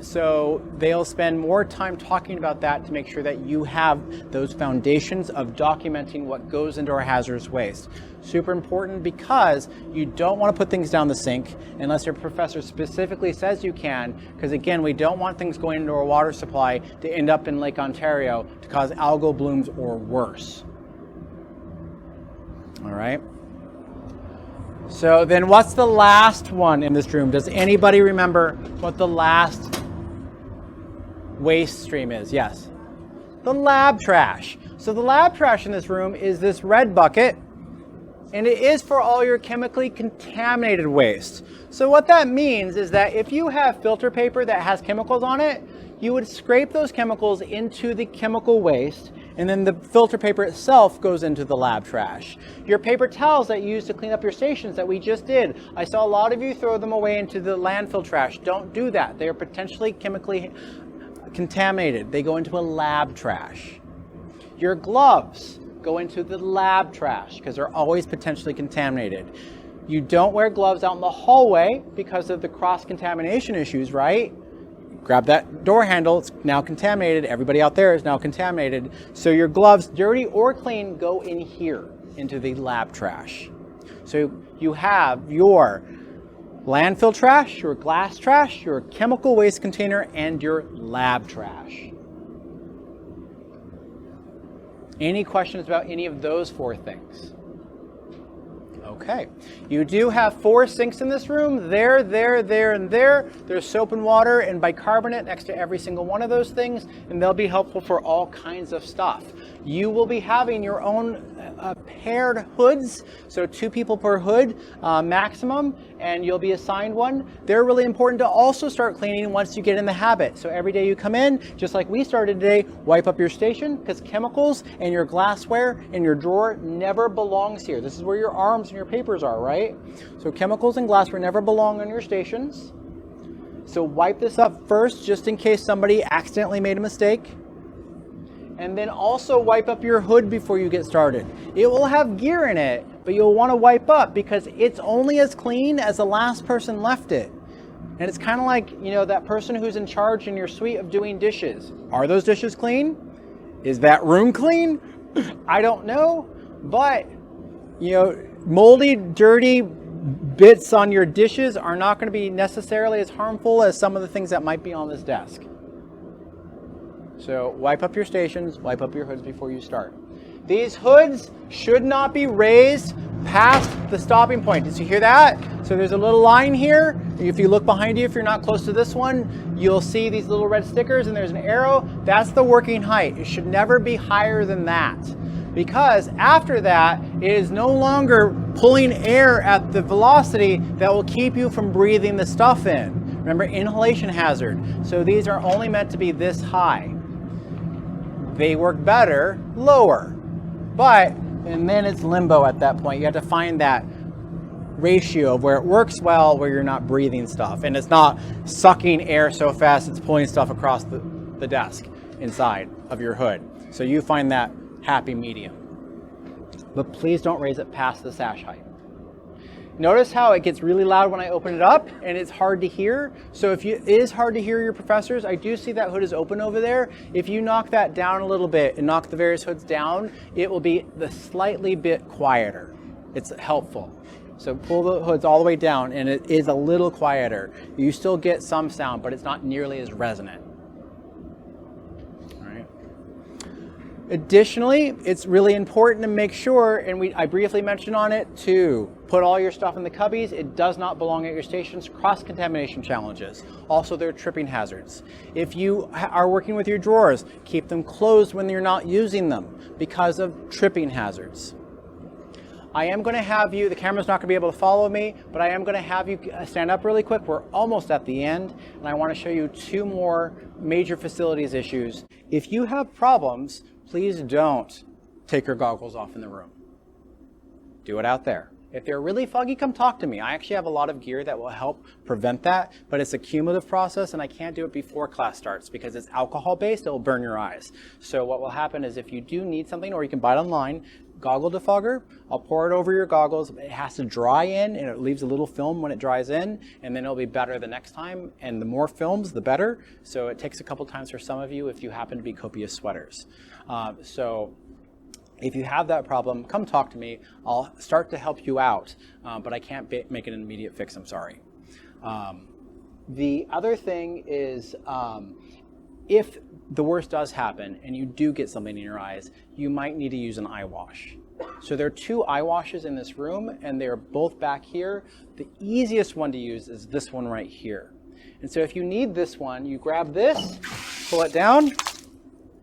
So they'll spend more time talking about that to make sure that you have those foundations of documenting what goes into our hazardous waste. Super important, because you don't want to put things down the sink unless your professor specifically says you can, because again, we don't want things going into our water supply to end up in Lake Ontario to cause algal blooms or worse. All right. So then what's the last one in this room? Does anybody remember what the last waste stream is? Yes. The lab trash. So the lab trash in this room is this red bucket, and it is for all your chemically contaminated waste. So what that means is that if you have filter paper that has chemicals on it, you would scrape those chemicals into the chemical waste, and then the filter paper itself goes into the lab trash. Your paper towels that you use to clean up your stations that we just did, I saw a lot of you throw them away into the landfill trash. Don't do that. They are potentially chemically contaminated. They go into a lab trash. Your gloves go into the lab trash because they're always potentially contaminated. You don't wear gloves out in the hallway because of the cross-contamination issues, right? Grab that door handle, it's now contaminated. Everybody out there is now contaminated. So your gloves, dirty or clean, go in here into the lab trash. So you have your landfill trash, your glass trash, your chemical waste container, and your lab trash. Any questions about any of those 4 things? Okay, you do have 4 sinks in this room, there, and there. There's soap and water and bicarbonate next to every single one of those things, and they'll be helpful for all kinds of stuff. You will be having your own paired hoods, so 2 people per hood maximum, and you'll be assigned one. They're really important to also start cleaning once you get in the habit. So every day you come in, just like we started today, wipe up your station, because chemicals and your glassware in your drawer never belongs here. This is where your arms and your papers are, right? So chemicals and glassware never belong on your stations. So wipe this up first, just in case somebody accidentally made a mistake. And then also wipe up your hood before you get started. It will have gear in it, but you'll want to wipe up because it's only as clean as the last person left it. And it's kind of like, you know, that person who's in charge in your suite of doing dishes. Are those dishes clean? Is that room clean? I don't know, but you know, moldy, dirty bits on your dishes are not going to be necessarily as harmful as some of the things that might be on this desk. So wipe up your stations, wipe up your hoods before you start. These hoods should not be raised past the stopping point. Did you hear that? So there's a little line here. If you look behind you, if you're not close to this one, you'll see these little red stickers and there's an arrow. That's the working height. It should never be higher than that, because after that, it is no longer pulling air at the velocity that will keep you from breathing the stuff in. Remember, inhalation hazard. So these are only meant to be this high. They work better lower, and then it's limbo at that point. You have to find that ratio of where it works well, where you're not breathing stuff, and it's not sucking air so fast it's pulling stuff across the desk inside of your hood. So you find that happy medium. But please don't raise it past the sash height. Notice how it gets really loud when I open it up and it's hard to hear. So it is hard to hear your professors. I do see that hood is open over there. If you knock that down a little bit and knock the various hoods down, it will be the slightly bit quieter. It's helpful. So pull the hoods all the way down and it is a little quieter. You still get some sound, but it's not nearly as resonant. Additionally, it's really important to make sure, and I briefly mentioned on it, to put all your stuff in the cubbies. It does not belong at your stations. Cross-contamination challenges. Also, they're tripping hazards. If you are working with your drawers, keep them closed when you're not using them because of tripping hazards. I am going to have you, the camera's not going to be able to follow me, but I am going to have you stand up really quick. We're almost at the end, and I want to show you 2 more major facilities issues. If you have problems, please don't take your goggles off in the room. Do it out there. If they're really foggy, come talk to me. I actually have a lot of gear that will help prevent that, but it's a cumulative process and I can't do it before class starts because it's alcohol-based, it will burn your eyes. So what will happen is if you do need something, or you can buy it online, goggle defogger, I'll pour it over your goggles. It has to dry in and it leaves a little film when it dries in, and then it'll be better the next time. And the more films, the better. So it takes a couple times for some of you if you happen to be copious sweaters. So if you have that problem, come talk to me. I'll start to help you out, but I can't make it an immediate fix, I'm sorry. The other thing is, if the worst does happen and you do get something in your eyes, you might need to use an eye wash. So there are 2 eye washes in this room and they're both back here. The easiest one to use is this one right here. And so if you need this one, you grab this, pull it down,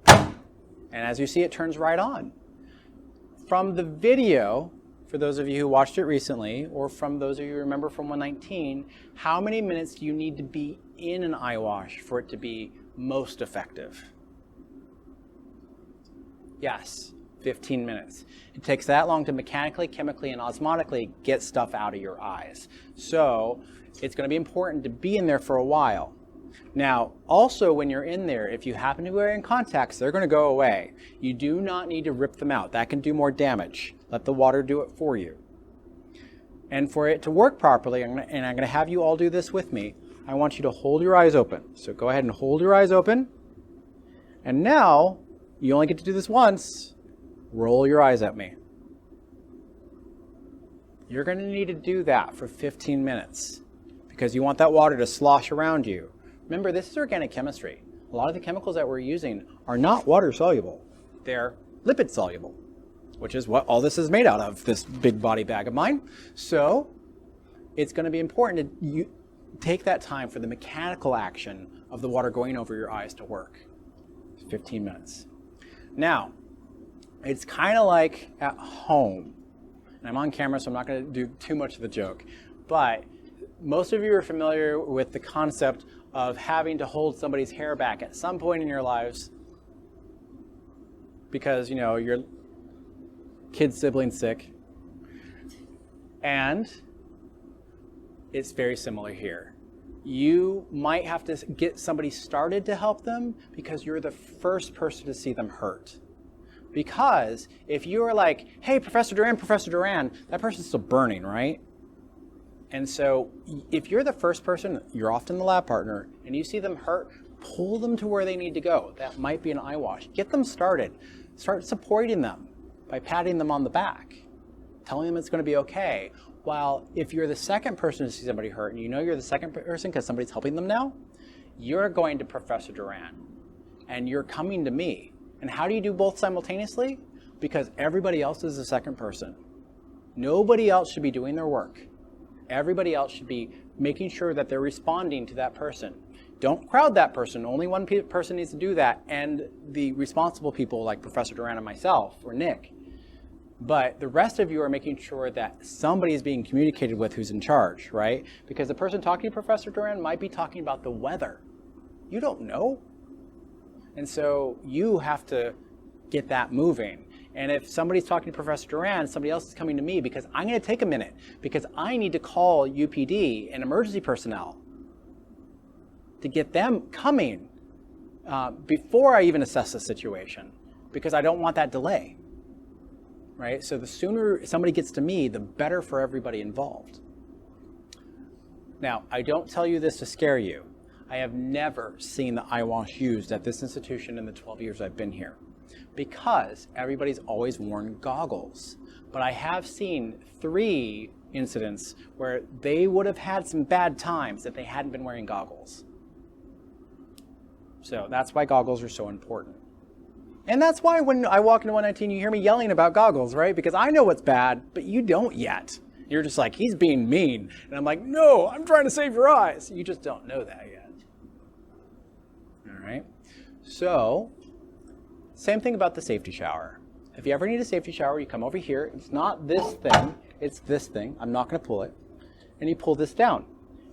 and as you see, it turns right on. From the video, for those of you who watched it recently, or from those of you who remember from 119, how many minutes do you need to be in an eye wash for it to be most effective? Yes, 15 minutes. It takes that long to mechanically, chemically, and osmotically get stuff out of your eyes. So it's going to be important to be in there for a while. Now, also when you're in there, if you happen to be wearing contacts, they're going to go away. You do not need to rip them out. That can do more damage. Let the water do it for you. And for it to work properly, and I'm going to have you all do this with me, I want you to hold your eyes open. So go ahead and hold your eyes open. And now, you only get to do this once. Roll your eyes at me. You're going to need to do that for 15 minutes because you want that water to slosh around you. Remember, this is organic chemistry. A lot of the chemicals that we're using are not water soluble. They're lipid soluble, which is what all this is made out of, this big body bag of mine. So it's going to be important to take that time for the mechanical action of the water going over your eyes to work. 15 minutes. Now, It's kind of like at home. And I'm on camera, so I'm not going to do too much of the joke. But most of you are familiar with the concept of having to hold somebody's hair back at some point in your lives because, you know, your kid's sibling's sick. And it's very similar here. You might have to get somebody started to help them because you're the first person to see them hurt. Because if you are like, hey, Professor Duran, that person's still burning, right? And so if you're the first person, you're often the lab partner, and you see them hurt, pull them to where they need to go. That might be an eye wash. Get them started. Start supporting them by patting them on the back, telling them it's going to be okay. While if you're the second person to see somebody hurt, and you know you're the second person because somebody's helping them now, you're going to Professor Duran, and you're coming to me. And how do you do both simultaneously? Because everybody else is the second person. Nobody else should be doing their work. Everybody else should be making sure that they're responding to that person. Don't crowd that person. Only one person needs to do that, and the responsible people like Professor Duran and myself, or Nick. But the rest of you are making sure that somebody is being communicated with who's in charge, right? Because the person talking to Professor Duran might be talking about the weather. You don't know. And so you have to get that moving. And if somebody's talking to Professor Duran, somebody else is coming to me because I'm going to take a minute because I need to call UPD and emergency personnel to get them coming before I even assess the situation because I don't want that delay, right? So the sooner somebody gets to me, the better for everybody involved. Now, I don't tell you this to scare you. I have never seen the eye wash used at this institution in the 12 years I've been here, because everybody's always worn goggles. But I have seen 3 incidents where they would have had some bad times if they hadn't been wearing goggles. So that's why goggles are so important. And that's why when I walk into 119, you hear me yelling about goggles, right? Because I know what's bad, but you don't yet. You're just like, he's being mean. And I'm like, no, I'm trying to save your eyes. You just don't know that yet. All right. So same thing about the safety shower. If you ever need a safety shower, you come over here. It's not this thing, it's this thing. I'm not going to pull it. And you pull this down.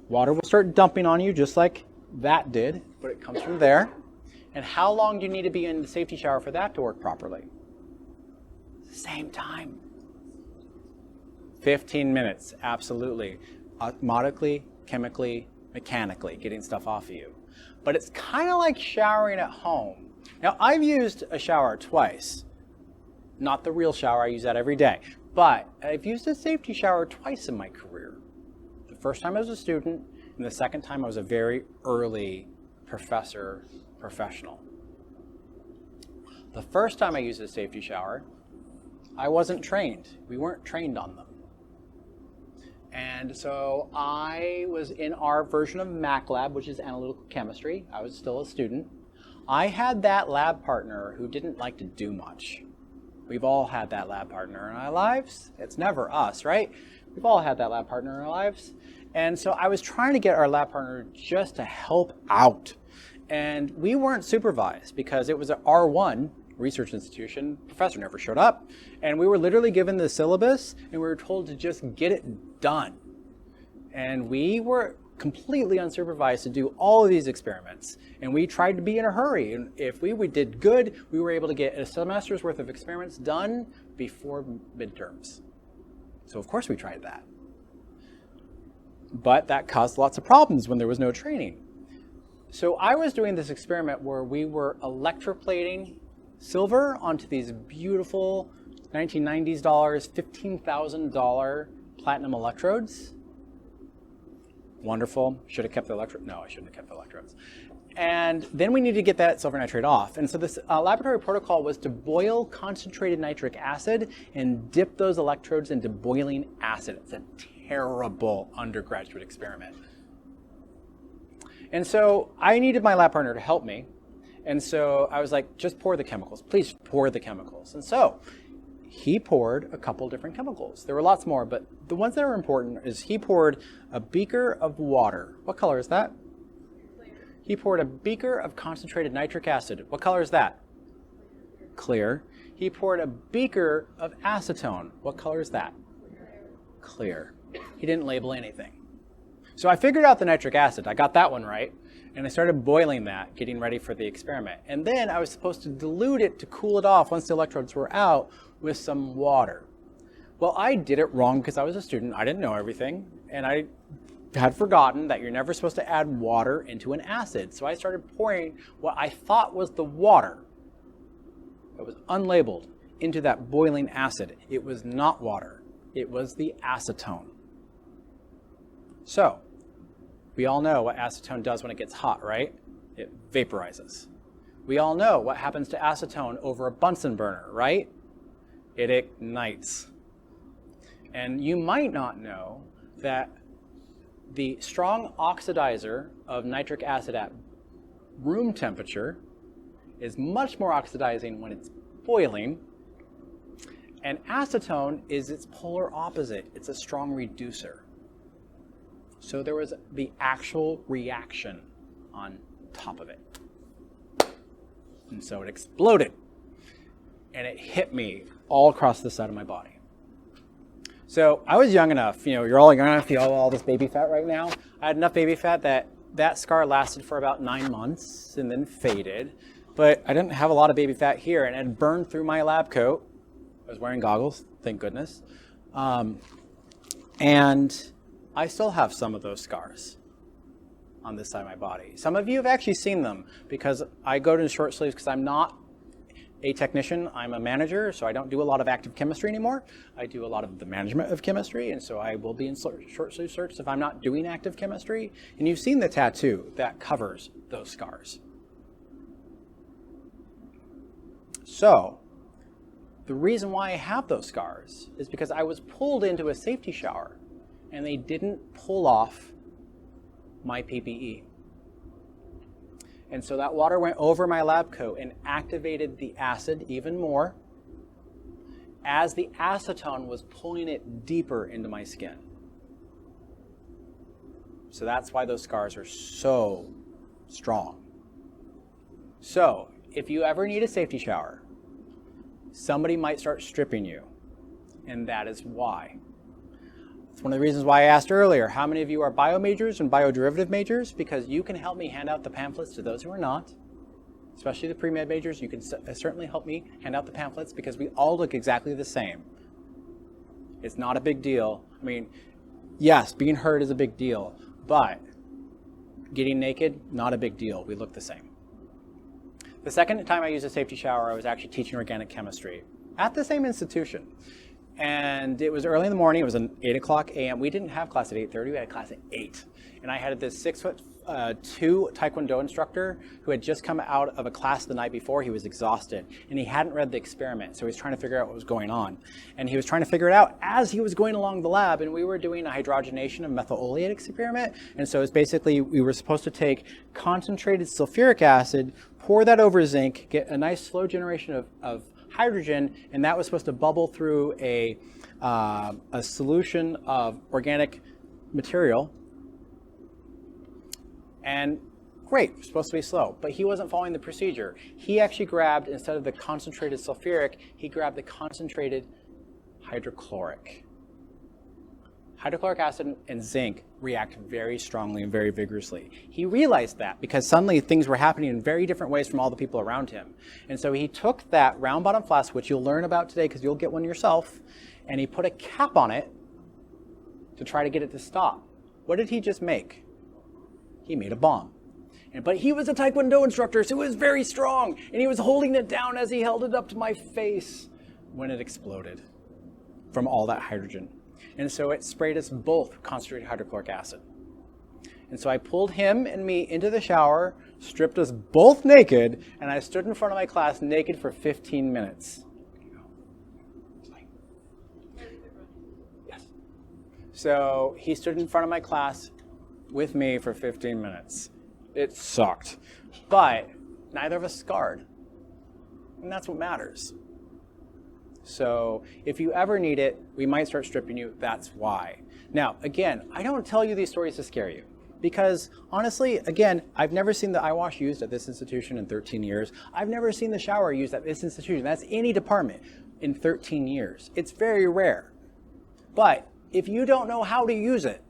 Water will start dumping on you just like that did, but it comes from there. And how long do you need to be in the safety shower for that to work properly? Same time. 15 minutes, absolutely. Osmotically, chemically, mechanically, getting stuff off of you. But it's kind of like showering at home. Now, I've used a shower twice. Not the real shower, I use that every day. But I've used a safety shower twice in my career. The first time I was a student, and the second time I was a very early professional. The first time I used a safety shower, I wasn't trained. We weren't trained on them. And so I was in our version of Mac Lab, which is analytical chemistry. I was still a student. I had that lab partner who didn't like to do much. We've all had that lab partner in our lives. It's never us, right? We've all had that lab partner in our lives. And so I was trying to get our lab partner just to help out. And we weren't supervised because it was an R1 research institution. Professor never showed up. And we were literally given the syllabus and we were told to just get it done. And we were completely unsupervised to do all of these experiments. And we tried to be in a hurry. And if we did good, we were able to get a semester's worth of experiments done before midterms. So of course we tried that. But that caused lots of problems when there was no training. So I was doing this experiment where we were electroplating silver onto these beautiful 1990s dollars, $15,000 platinum electrodes. Wonderful. Should have kept the electrode. No, I shouldn't have kept the electrodes. And then we needed to get that silver nitrate off. And so this laboratory protocol was to boil concentrated nitric acid and dip those electrodes into boiling acid. It's a terrible undergraduate experiment. And so I needed my lab partner to help me. And so I was like, just pour the chemicals. Please pour the chemicals. And so he poured a couple different chemicals. There were lots more, but the ones that are important is he poured a beaker of water. What color is that? Clear. He poured a beaker of concentrated nitric acid. What color is that? Clear. he poured a beaker of acetone. What color is that? Clear. He didn't label anything. So I figured out the nitric acid. I got that one right. And I started boiling that, getting ready for the experiment. And then I was supposed to dilute it to cool it off once the electrodes were out with some water. Well, I did it wrong because I was a student. I didn't know everything. And I had forgotten that you're never supposed to add water into an acid. So I started pouring what I thought was the water that was unlabeled into that boiling acid. It was not water. It was the acetone. So, we all know what acetone does when it gets hot, right? It vaporizes. We all know what happens to acetone over a Bunsen burner, right? It ignites. And you might not know that the strong oxidizer of nitric acid at room temperature is much more oxidizing when it's boiling. And acetone is its polar opposite. It's a strong reducer. So there was the actual reaction on top of it. And so it exploded. And it hit me all across the side of my body. So I was young enough, you're all young enough, you have all this baby fat right now. I had enough baby fat that scar lasted for about 9 months and then faded. But I didn't have a lot of baby fat here, and it had burned through my lab coat. I was wearing goggles, thank goodness. And I still have some of those scars on this side of my body. Some of you have actually seen them because I go to short sleeves because I'm not a technician, I'm a manager, so I don't do a lot of active chemistry anymore. I do a lot of the management of chemistry, and so I will be in short sleeve shirts if I'm not doing active chemistry. And you've seen the tattoo that covers those scars. So, the reason why I have those scars is because I was pulled into a safety shower and they didn't pull off my PPE. And so that water went over my lab coat and activated the acid even more as the acetone was pulling it deeper into my skin. So that's why those scars are so strong. So if you ever need a safety shower, somebody might start stripping you, and that is why. It's one of the reasons why I asked earlier, how many of you are bio majors and bioderivative majors? Because you can help me hand out the pamphlets to those who are not, especially the pre-med majors. You can certainly help me hand out the pamphlets because we all look exactly the same. It's not a big deal. I mean, yes, being hurt is a big deal, but getting naked, not a big deal. We look the same. The second time I used a safety shower, I was actually teaching organic chemistry at the same institution. And it was early in the morning. It was 8 o'clock a.m. We didn't have class at 8:30. We had class at 8. And I had this 6'2" Taekwondo instructor who had just come out of a class the night before. He was exhausted, and he hadn't read the experiment, so he was trying to figure out what was going on. And he was trying to figure it out as he was going along the lab, and we were doing a hydrogenation of methyl oleate experiment. And so it's basically, we were supposed to take concentrated sulfuric acid, pour that over zinc, get a nice slow generation of hydrogen, and that was supposed to bubble through a solution of organic material. And great, it's supposed to be slow, but he wasn't following the procedure. He actually grabbed, instead of the concentrated sulfuric, he grabbed the concentrated hydrochloric. Hydrochloric acid and zinc react very strongly and very vigorously. He realized that because suddenly things were happening in very different ways from all the people around him. And so he took that round bottom flask, which you'll learn about today because you'll get one yourself, and he put a cap on it to try to get it to stop. What did he just make? He made a bomb. But he was a Taekwondo instructor, so it was very strong, and he was holding it down as he held it up to my face when it exploded from all that hydrogen. And so it sprayed us both with concentrated hydrochloric acid. And so I pulled him and me into the shower, stripped us both naked, and I stood in front of my class naked for 15 minutes. Yes. So he stood in front of my class with me for 15 minutes. It sucked. But neither of us scarred. And that's what matters. So if you ever need it, we might start stripping you. That's why. Now, again, I don't tell you these stories to scare you. Because honestly, again, I've never seen the eye wash used at this institution in 13 years. I've never seen the shower used at this institution. That's any department in 13 years. It's very rare. But if you don't know how to use it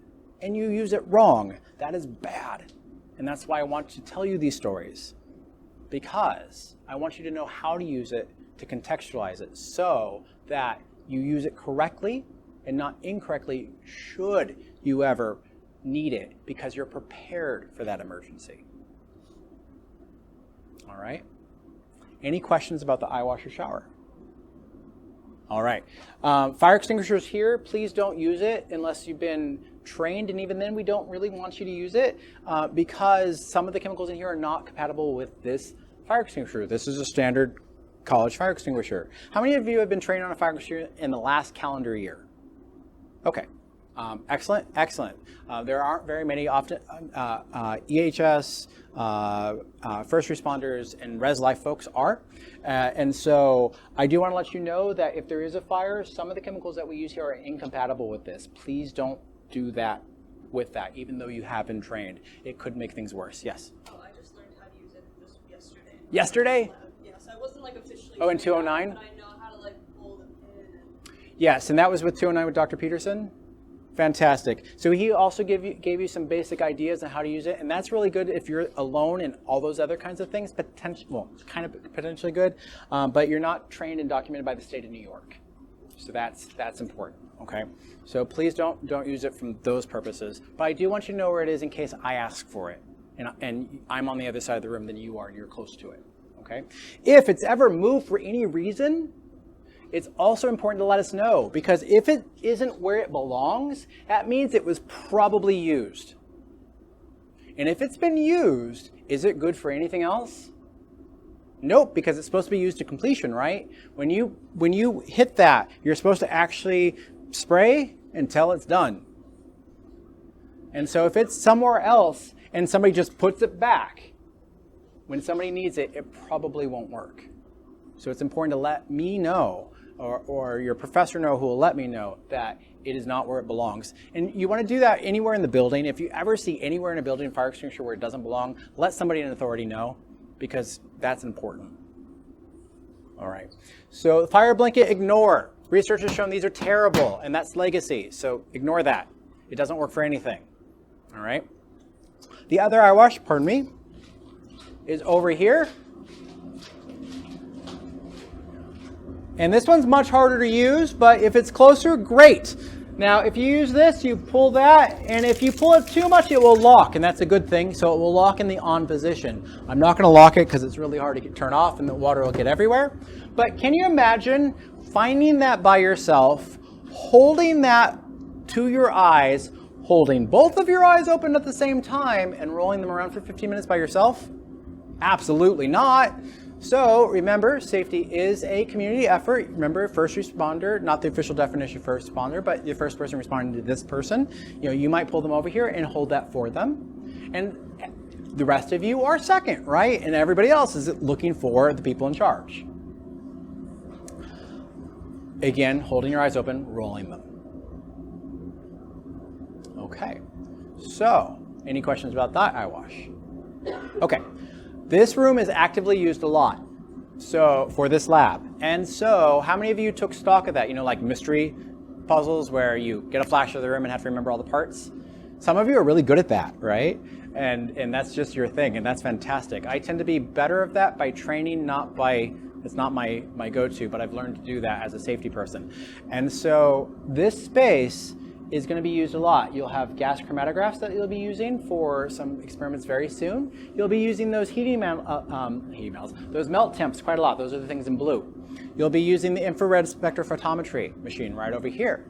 and you use it wrong, that is bad. And that's why I want to tell you these stories. Because I want you to know how to use it, to contextualize it, so that you use it correctly and not incorrectly should you ever need it, because you're prepared for that emergency. All right? Any questions about the eye wash or shower? All right. Fire extinguishers here, please don't use it unless you've been trained, and even then we don't really want you to use it because some of the chemicals in here are not compatible with this fire extinguisher. This is a standard college fire extinguisher. How many of you have been trained on a fire extinguisher in the last calendar year? Okay. Excellent, excellent. There aren't very many. Often EHS, first responders, and res life folks are. And so I do want to let you know that if there is a fire, some of the chemicals that we use here are incompatible with this. Please don't do that with that, even though you have been trained. It could make things worse. Yes? Oh, I just learned how to use it just yesterday. Yesterday? Yes, I wasn't like officially. Oh, in 209? But I know how to like pull the pin. And... Yes, and that was with 209 with Dr. Peterson? Fantastic. So he also gave you some basic ideas on how to use it, and that's really good if you're alone and all those other kinds of things. Potentially good, but you're not trained and documented by the state of New York. So that's important. Okay. So please don't use it from those purposes. But I do want you to know where it is in case I ask for it, and I'm on the other side of the room than you are, and you're close to it. Okay. If it's ever moved for any reason, it's also important to let us know, because if it isn't where it belongs, that means it was probably used. And if it's been used, is it good for anything else? Nope, because it's supposed to be used to completion, right? When you hit that, you're supposed to actually spray until it's done. And so if it's somewhere else and somebody just puts it back, when somebody needs it, it probably won't work. So it's important to let me know, or your professor know, who will let me know that it is not where it belongs. And you want to do that anywhere in the building. If you ever see anywhere in a building fire extinguisher where it doesn't belong, let somebody in authority know, because that's important. All right. So fire blanket, ignore. Research has shown these are terrible, and that's legacy. So ignore that. It doesn't work for anything. All right. The other eye wash, pardon me, is over here. And this one's much harder to use, but if it's closer, great. Now, if you use this, you pull that, and if you pull it too much, it will lock, and that's a good thing. So it will lock in the on position. I'm not going to lock it because it's really hard to turn off, and the water will get everywhere. But can you imagine finding that by yourself, holding that to your eyes, holding both of your eyes open at the same time, and rolling them around for 15 minutes by yourself? Absolutely not. So remember, safety is a community effort. Remember, first responder, not the official definition of first responder, but the first person responding to this person. You might pull them over here and hold that for them. And the rest of you are second, right? And everybody else is looking for the people in charge. Again, holding your eyes open, rolling them. Okay. So, any questions about that eye wash? Okay. This room is actively used a lot, so for this lab. And so how many of you took stock of that? Like mystery puzzles where you get a flash of the room and have to remember all the parts? Some of you are really good at that, right? And that's just your thing, and that's fantastic. I tend to be better at that by training, it's not my go-to, but I've learned to do that as a safety person. And so this space is going to be used a lot. You'll have gas chromatographs that you'll be using for some experiments very soon. You'll be using those those melt temps quite a lot. Those are the things in blue. You'll be using the infrared spectrophotometry machine right over here.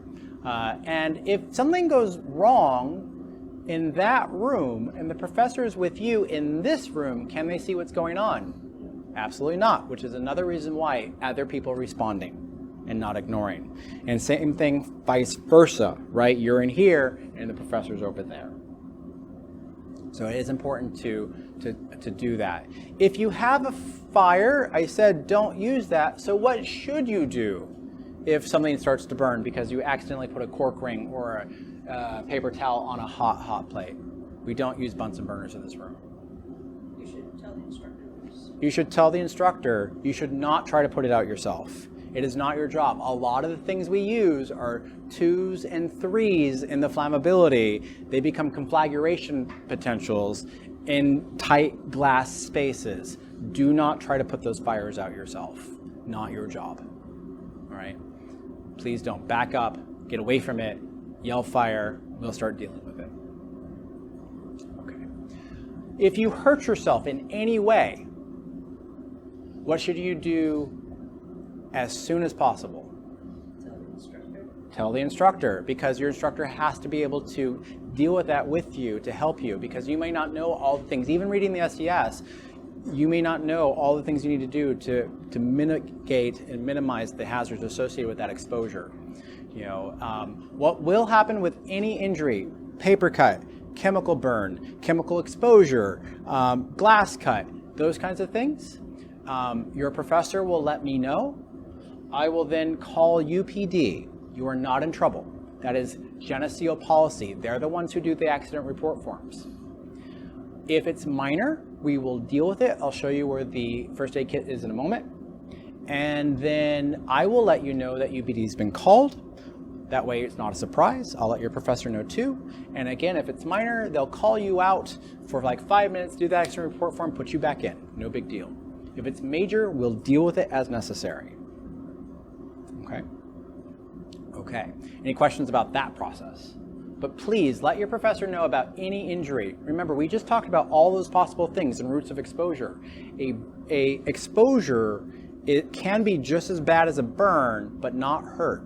And if something goes wrong in that room and the professor is with you in this room, can they see what's going on? Absolutely not, which is another reason why other people are responding and not ignoring. And same thing vice versa, right? You're in here and the professor's over there. So it is important to do that. If you have a fire, I said don't use that. So what should you do if something starts to burn because you accidentally put a cork ring or a paper towel on a hot plate? We don't use Bunsen burners in this room. You should tell the instructors. You should tell the instructor. You should not try to put it out yourself. It is not your job. A lot of the things we use are 2s and 3s in the flammability. They become conflagration potentials in tight glass spaces. Do not try to put those fires out yourself. Not your job. All right? Please don't. Back up, get away from it, yell fire, we'll start dealing with it. Okay. If you hurt yourself in any way, what should you do as soon as possible? Tell the instructor. Tell the instructor, because your instructor has to be able to deal with that with you to help you, because you may not know all the things. Even reading the SDS, you may not know all the things you need to do to mitigate and minimize the hazards associated with that exposure. You know, what will happen with any injury, paper cut, chemical burn, chemical exposure, glass cut, those kinds of things, your professor will let me know. I will then call UPD. You are not in trouble. That is Geneseo policy. They're the ones who do the accident report forms. If it's minor, we will deal with it. I'll show you where the first aid kit is in a moment. And then I will let you know that UPD has been called. That way it's not a surprise. I'll let your professor know too. And again, if it's minor, they'll call you out for like 5 minutes, do the accident report form, put you back in. No big deal. If it's major, we'll deal with it as necessary. Okay? Okay. Any questions about that process? But please let your professor know about any injury. Remember, we just talked about all those possible things and routes of exposure. A exposure, it can be just as bad as a burn, but not hurt.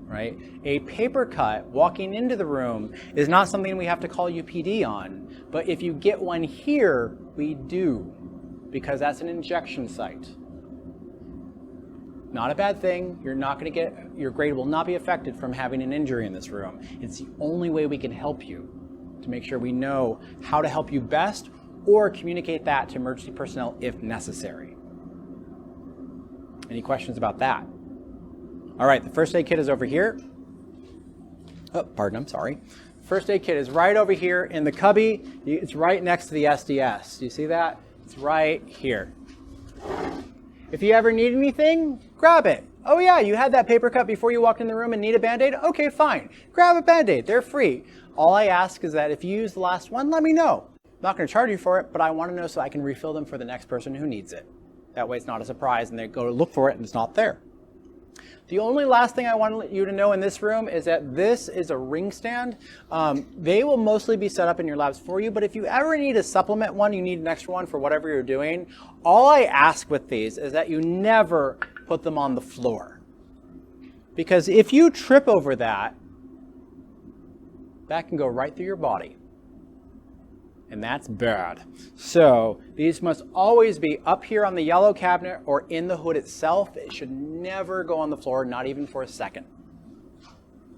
Right? A paper cut walking into the room is not something we have to call UPD on, but if you get one here, we do, because that's an injection site. Not a bad thing. You're not going to get, your grade will not be affected from having an injury in this room. It's the only way we can help you to make sure we know how to help you best or communicate that to emergency personnel if necessary. Any questions about that? All right, the first aid kit is over here. Oh, pardon, I'm sorry. First aid kit is right over here in the cubby. It's right next to the SDS. Do you see that? It's right here. If you ever need anything, grab it. Oh yeah, you had that paper cut before you walked in the room and need a Band-Aid? Okay, fine. Grab a Band-Aid, they're free. All I ask is that if you use the last one, let me know. I'm not gonna charge you for it, but I wanna know so I can refill them for the next person who needs it. That way it's not a surprise and they go to look for it and it's not there. The only last thing I want you to know in this room is that this is a ring stand. They will mostly be set up in your labs for you, but if you ever need a supplement one, you need an extra one for whatever you're doing, all I ask with these is that you never put them on the floor. Because if you trip over that, that can go right through your body. And that's bad. So these must always be up here on the yellow cabinet or in the hood itself. It should never go on the floor, not even for a second.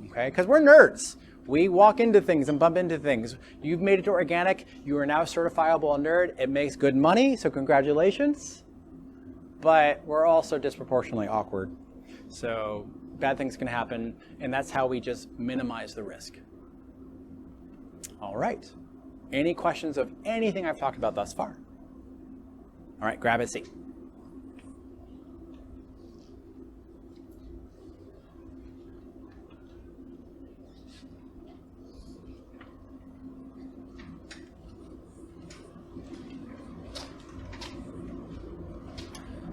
Okay, because we're nerds. We walk into things and bump into things. You've made it to organic. You are now a certifiable nerd. It makes good money, so congratulations. But we're also disproportionately awkward. So bad things can happen, and that's how we just minimize the risk. All right. Any questions of anything I've talked about thus far? All right, grab a seat.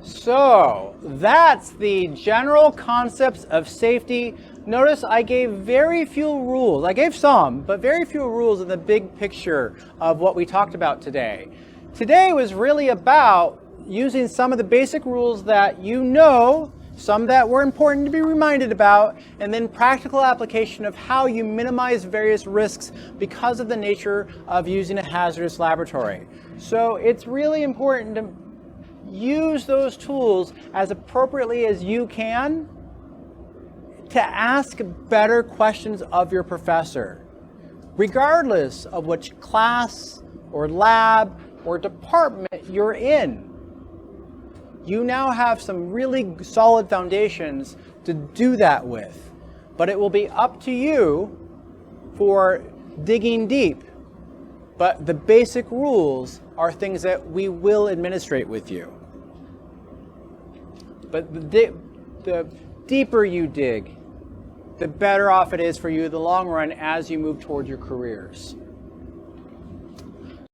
So that's the general concepts of safety. Notice I gave very few rules. I gave some, but very few rules in the big picture of what we talked about today. Today was really about using some of the basic rules that you know, some that were important to be reminded about, and then practical application of how you minimize various risks because of the nature of using a hazardous laboratory. So it's really important to use those tools as appropriately as you can to ask better questions of your professor, regardless of which class or lab or department you're in. You now have some really solid foundations to do that with, but it will be up to you for digging deep. But the basic rules are things that we will administrate with you. But the deeper you dig, the better off it is for you in the long run as you move towards your careers.